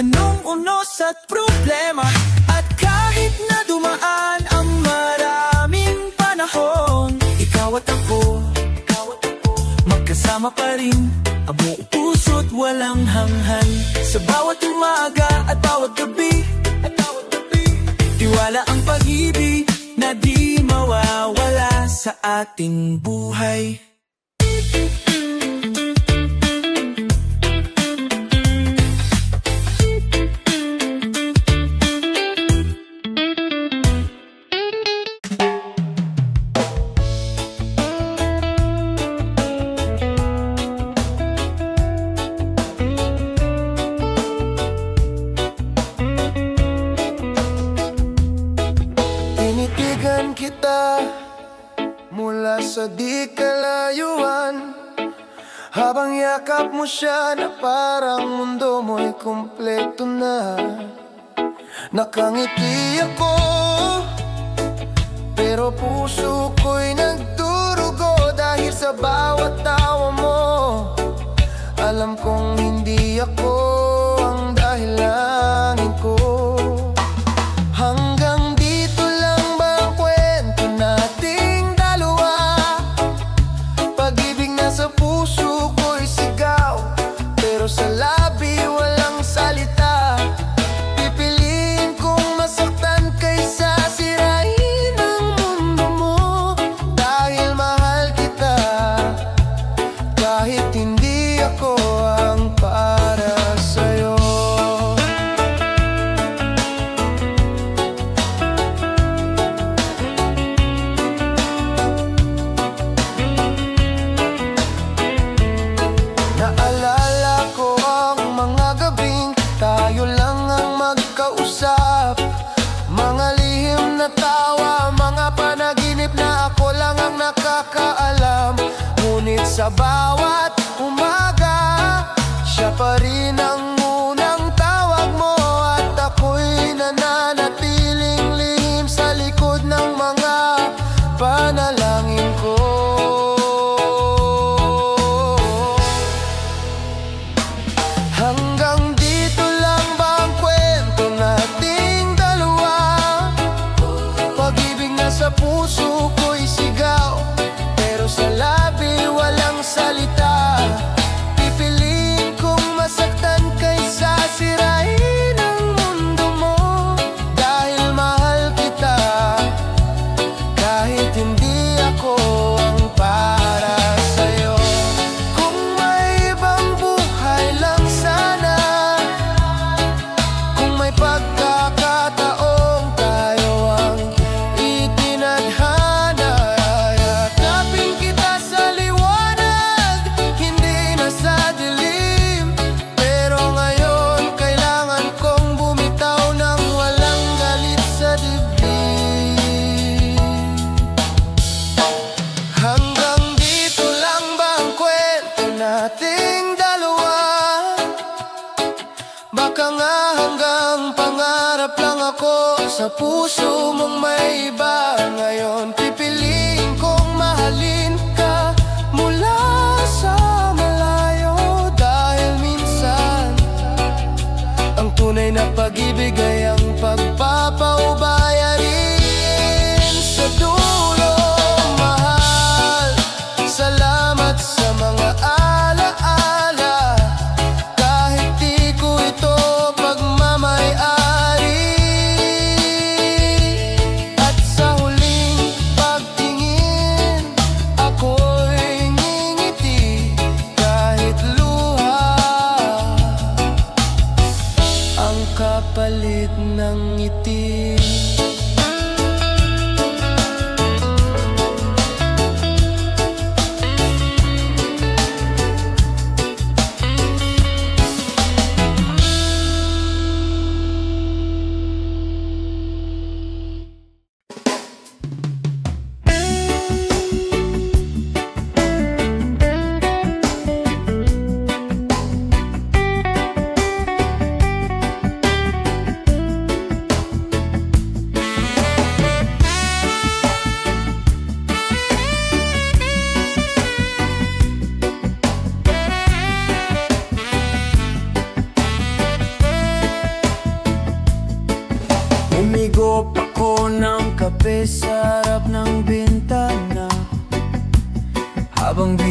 anong unos at problema. At kahit na dumaan ang maraming panahon, ikaw at ako magkasama pa rin, ang buong puso't walang hanghan. Sa bawat umaga at bawat gabi, tiwala ang pag-ibig na di mawawala sa ating buhay. Kita mula sa di kalayuan, habang yakap mo siya na parang mundo mo'y kumpleto na. Nakangiti ako, pero puso ko'y nagdurugo dahil sa bawat tawa mo. Alam kong hindi ako ang dahilangin ko. Hanggang dito lang ba ang kwento nating dalawa? Pag-ibig na sa puso ko'y sigaw, pero sa labi walang salita. Pipiliin kong masaktan kaysa sirain ang mundo mo, dahil mahal kita kahit hindi ako ang para sa'yo. Naalala ko ang mga gabing tayo lang ang magkausap, mga lihim na tawa, mga panaginip na ako lang ang nakakaalam. Ngunit sa bawat umaga, siya pa rin ang unang tawag mo, at ako'y nananatiling lihim sa likod ng mga panalangin ko. Hanggang dito lang ba ang kwento nating dalawa? Pag-ibig na sa puso ko'y sigaw, pero sa labi walang salita. Pipiliin kong masaktan kaysa sirain ang mundo mo, dahil mahal kita kahit hindi ako ang para sa'yo. Kung may ibang buhay lang sana, kung may pagkakataong tayo ang itinadhana, yakapin kita sa liwanag, hindi na sa dilim. Pero ngayon kailangan kong bumitaw ng walang galit sa dibdib. Hanggang dito lang ba ang kwento nating dalawa? Baka nga hanggang pangarap lang ako sa puso mong may iba. Ngayon pipiliin kong mahalin ka mula sa malayo, dahil minsan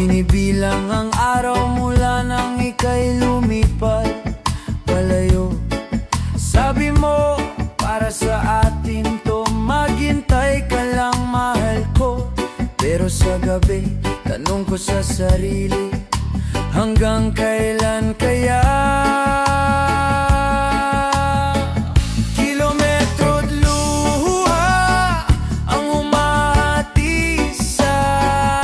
Binibilang ang araw mula nang ika'y lumipat palayo. Sabi mo, para sa atin to, maghintay ka lang, mahal ko. Pero sa gabi, tanong ko sa sarili, hanggang kailan kaya? Kilometro't luha ang humahati sa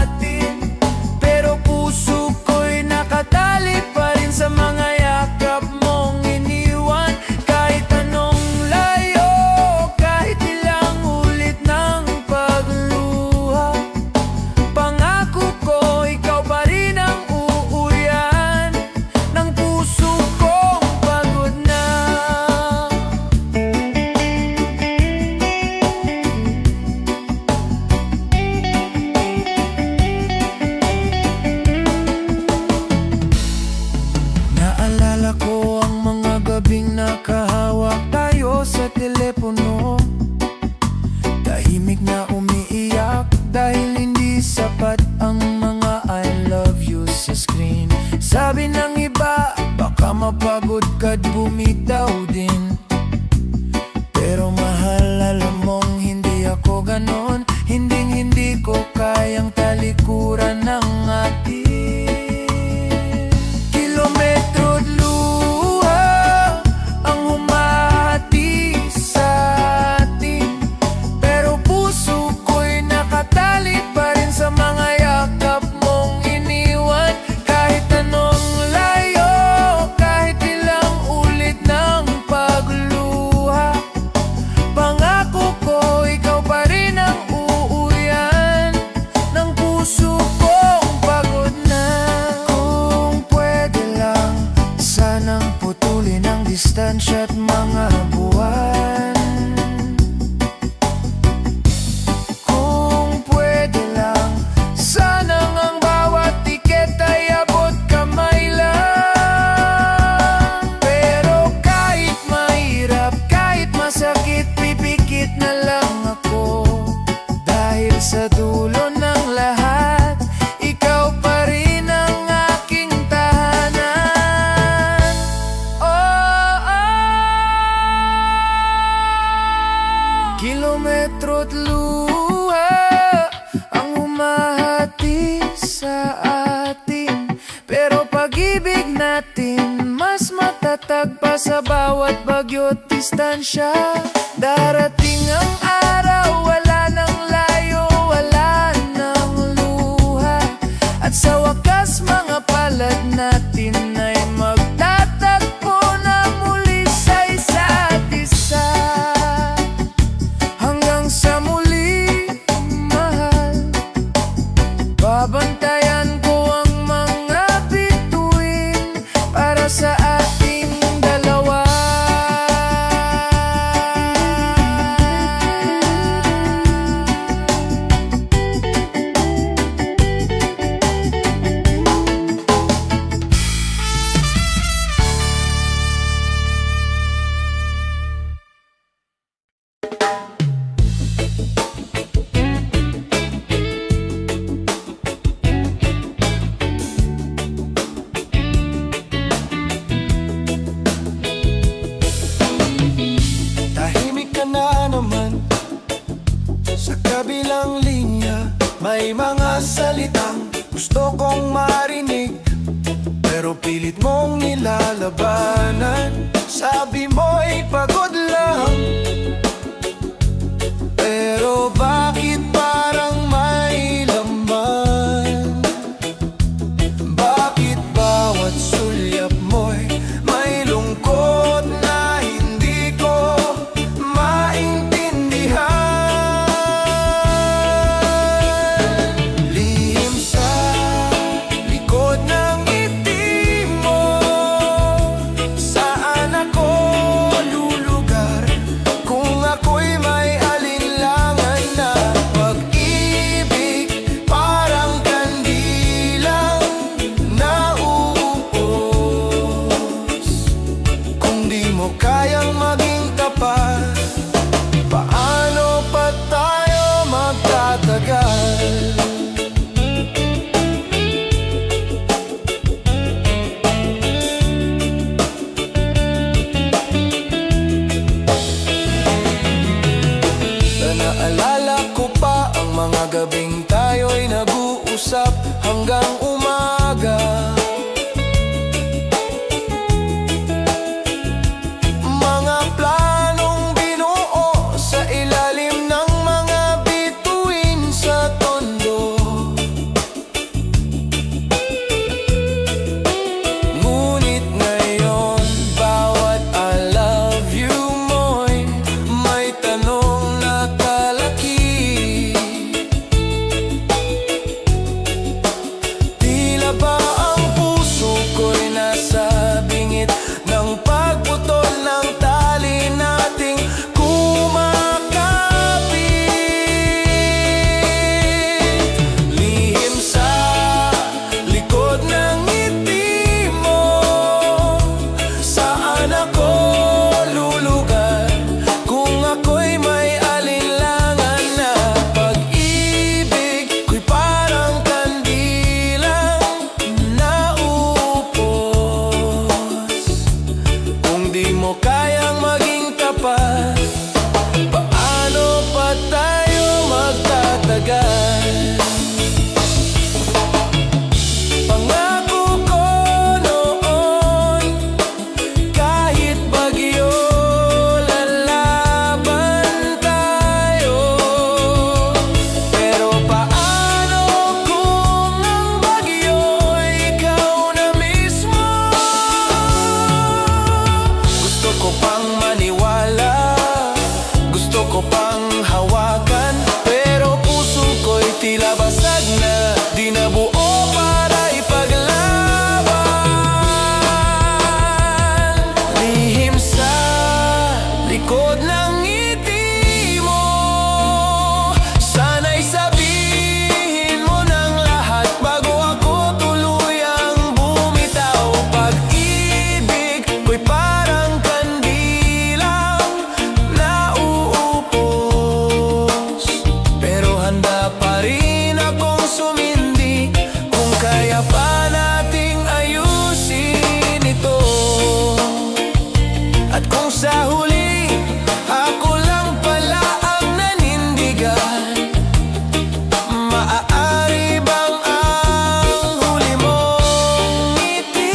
atin, pero puso ko'y nakatali pa rin sa mga yakap mong iniwan. Kahit anong layo, kahit ilang ulit ng pagluha, pangako ko ikaw pa rin ang uuwian ng puso kong pagod na. Naalala ko ang mga gabing nakahawak tayo sa telepono, tahimik na umiiyak dahil hindi sapat ang mga I love you sa screen. Sabi ng iba, baka mapagod ka't bumitaw din. Pero mahal, alam mong hindi ako ganon. Hindi ko kayang talikuran ng atin. Kilometro't luha ang humahati sa atin, pero puso ko'y nakatali pa rin sa mga yakap mong iniwan. Kahit anong layo, kahit ilang ulit ng pagluha, pangako ko ikaw pa rin ang uuwian ng puso kong pagod na. Kung pwede lang, sanang putulin ang distansya at mga buwan. Kung pwede lang, sanang ang bawat tiket ay abot kamay lang. Pero kahit mahirap, kahit masakit, pipikit na lang ako. Dahil sa dulo ng lahat, ikaw pa rin ang aking tahanan. Kilometro't luha ang humahati sa atin, pero pag-ibig natin mas matatag pa sa bawat bagyo't distansya. Darating ang araw, wala nang layo, wala nang luha, at sa wakas mga palad natin ay magtatagpo na muli sa isa't isa. Hanggang sa muli, mahal, babantayan ko ang mga bituin para sa ating dalawa. Tahimik ka na naman sa kabilang linya. May mga salitang gusto kong marinig, pero pilit mong nilalabanan. Sabi mo'y pagod lang, pero bakit parang may laman? Bakit bawat sulyap mo'y may lungkot na hindi ko maintindihan? Lihim sa likod ng ngiti mo, saan ako lulugar kung Sa huli, ako lang pala ang nanindigan. Maaari bang ang huli mong ngiti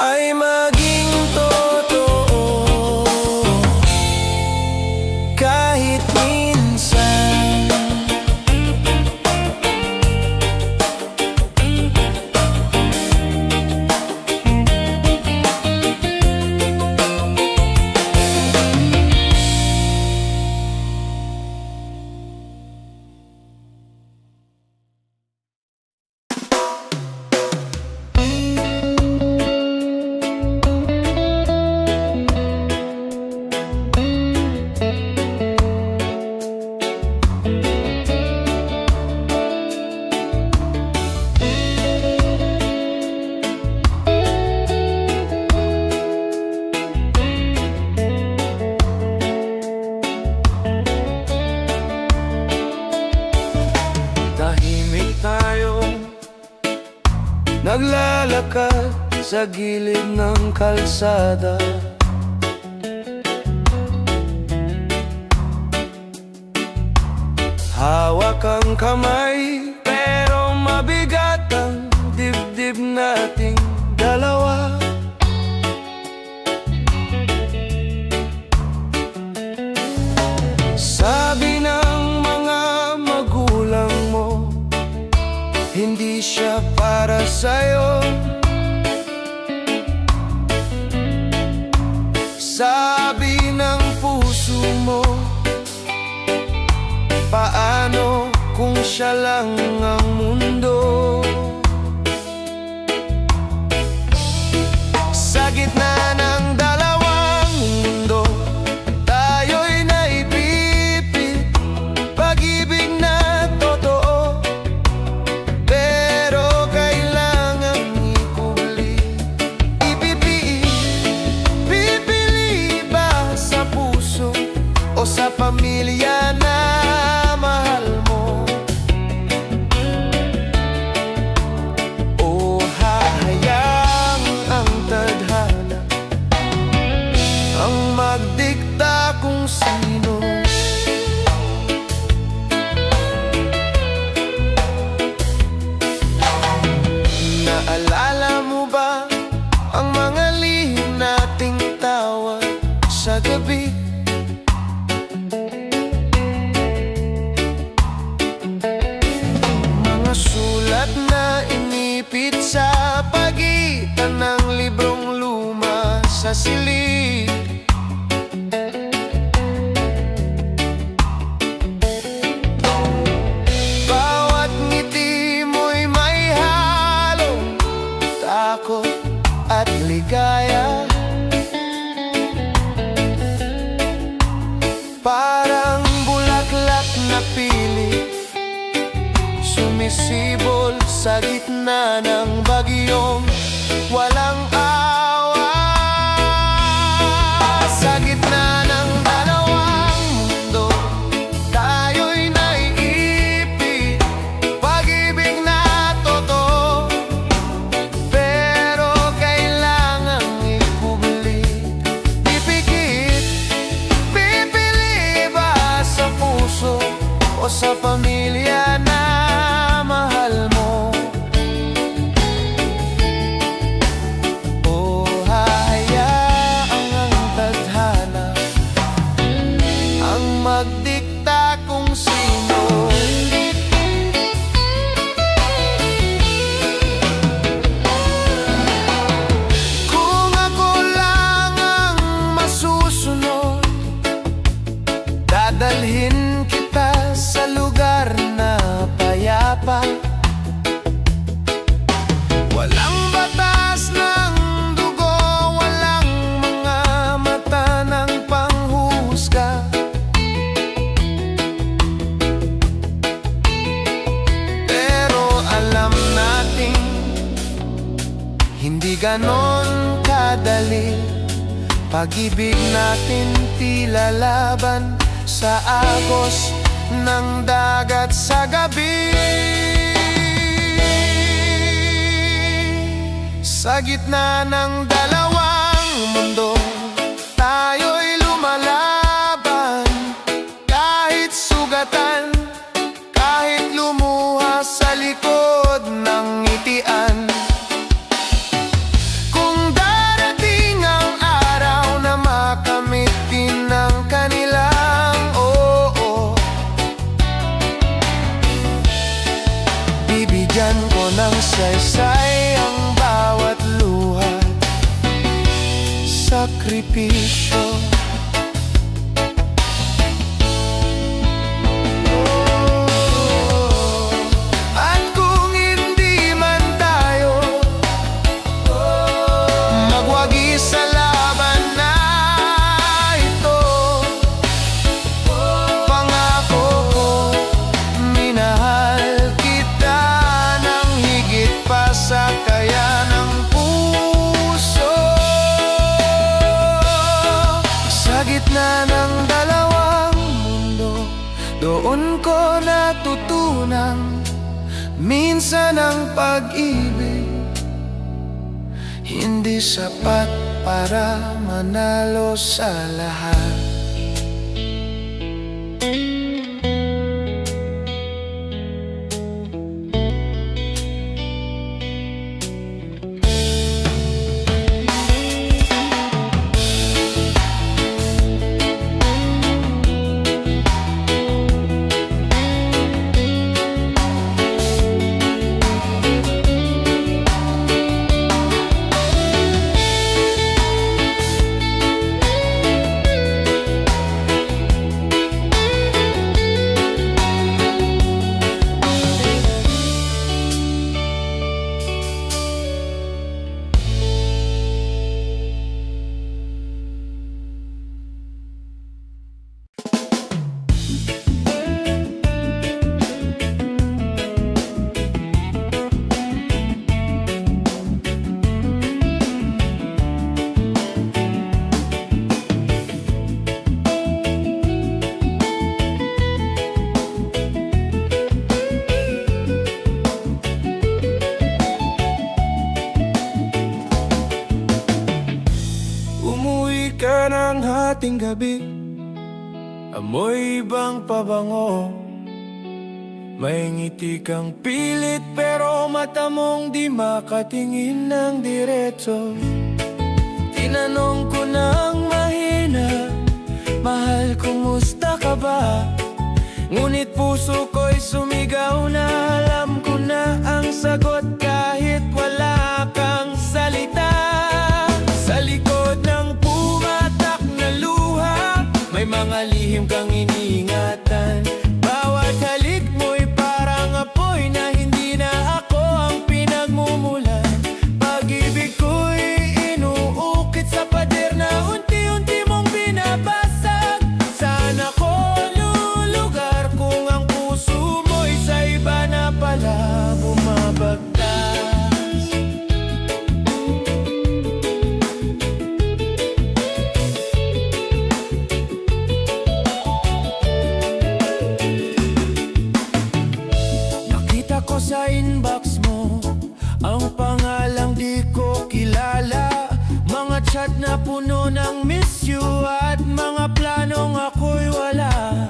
ay maging totoo kahit minsan? Tahimik tayong naglalakad sa gilid ng kalsada. Hawak ang kamay, pero mabigat ang dibdib nating dalawa. Sabi ng mga magulang mo, hindi siya para sa'yo. Sabi ng puso mo, paano kung siya lang ang mundo? Sa gitna ng dalawang mundo, tayo'y naipipit pag-ibig na totoo. Pero kailangan ikubli, pipili ba sa puso o sa pamilya na mahal mo? O hahayang ang tadhana ang magdikta kung sino? Naalala mo ba ang mga lihim nating tawag sa gabi? Mga sulat na inipit sa pagitan ng librong luma sa silid. Bawat ngiti mo'y may halong takot at ligaya. Parang bulaklak na pili, sumisibol sa gitna ng bagyong walang awa. Sa gitna ng dalawang mundo, tayo'y naiipit pag-ibig na totoo. Pero kailangan ikubli, ipikit, pipili ba sa puso o sa pamilya na mahal mo? O hayaang ang tadhana ang magdikta kung sino? Kung ako lang ang masusunod, dadalhin kita sa lugar na payapa. Walang batas ng dugo, walang mga mata ng panghuhusga. Pero alam nating hindi ganon kadali. Pag-ibig natin tila laban sa agos ng dagat sa gabi. Sa gitna ng dalawang mundo, tayo'y lumalaban. Kahit sugatan, kahit lumuha sa likod ng ngitian. Kung darating ang araw na makamit din ng kanilang oo, bibigyan ko ng saysay ang bawat luha, sakripisyo. At kung hindi man tayo magwagi sa laban na ito, pangako ko, minahal kita ng higit pa sa kaya ng puso. Sa gitna ng dalawang mundo, doon ko natutunan minsan ang pag-ibig hindi sapat para manalo sa lahat. Ka ng hating gabi, amoy ibang pabango. May ngiti kang pilit pero mata mong di makatingin ng diretso. Tinanong ko ng mahina, mahal, kumusta ka ba? Ngunit puso ko'y sumigaw na alam ko na ang sagot kahit wala kang salita. Sa likod ng may mga lihim kang iniingatan. Bawat halik mo'y parang apoy na hindi na ako ang pinagmumulan. Pag-ibig ko'y inuukit sa pader na unti-unti mong binabasag. Saan ako lulugar kung ang puso mo'y sa iba na pala bumabagtas? Sa inbox mo, ang pangalang di ko kilala. Mga chat na puno ng miss you at mga planong ako'y wala.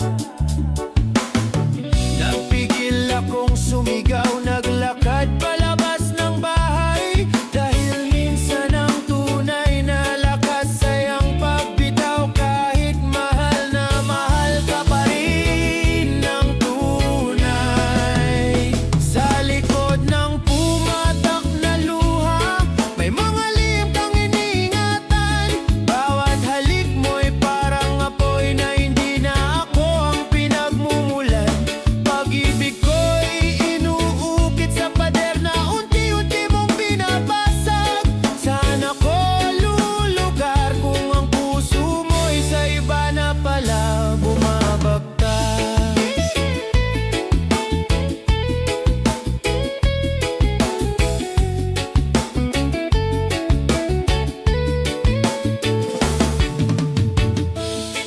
Napigil akong sumigaw, naglakad palabas ng bahay. Dahil minsan ang tunay na lakas ay ang pagbitaw. Kahit mahal na mahal ka pa rin ng tunay. Sa likod ng pumatak na luha, may mga lihim kang iniingatan. Bawat halik mo'y parang apoy na hindi na ako ang pinagmumulan. Pag-ibig ko'y inuukit sa pader na unti-unti mong binabasag. Saan ako lulugar kung ang puso mo'y sa iba na pala bumabagtas?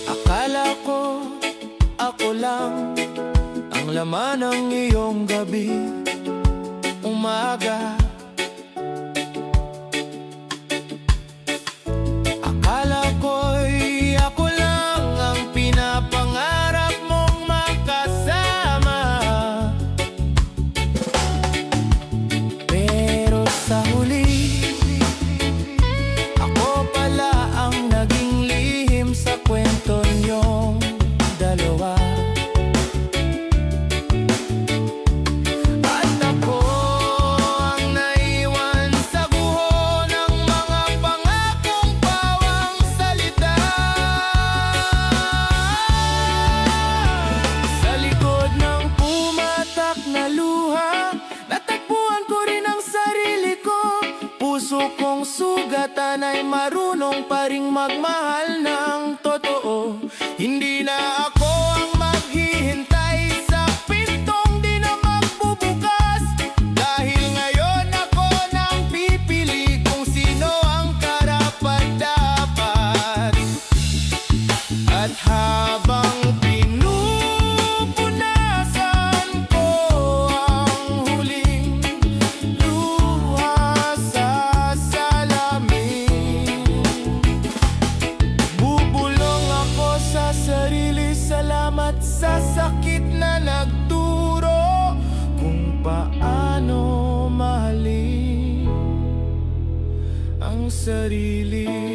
Akala ko ako lang ang laman ng iyong gabi, umaga. luha. Natagpuan ko rin ang sarili ko, puso kong sugatan ay marunong pa ring magmahal ng totoo. Hindi na ako ang maghihintay sa pintong di na magbubukas, dahil ngayon ako nang pipili kung sino ang karapat-dapat. At habang pinupunasan ko ang huling luha sa salamin, bubulong ako sa sarili. Salamat sa sakit na nagturo kung paano mahalin ang sarili.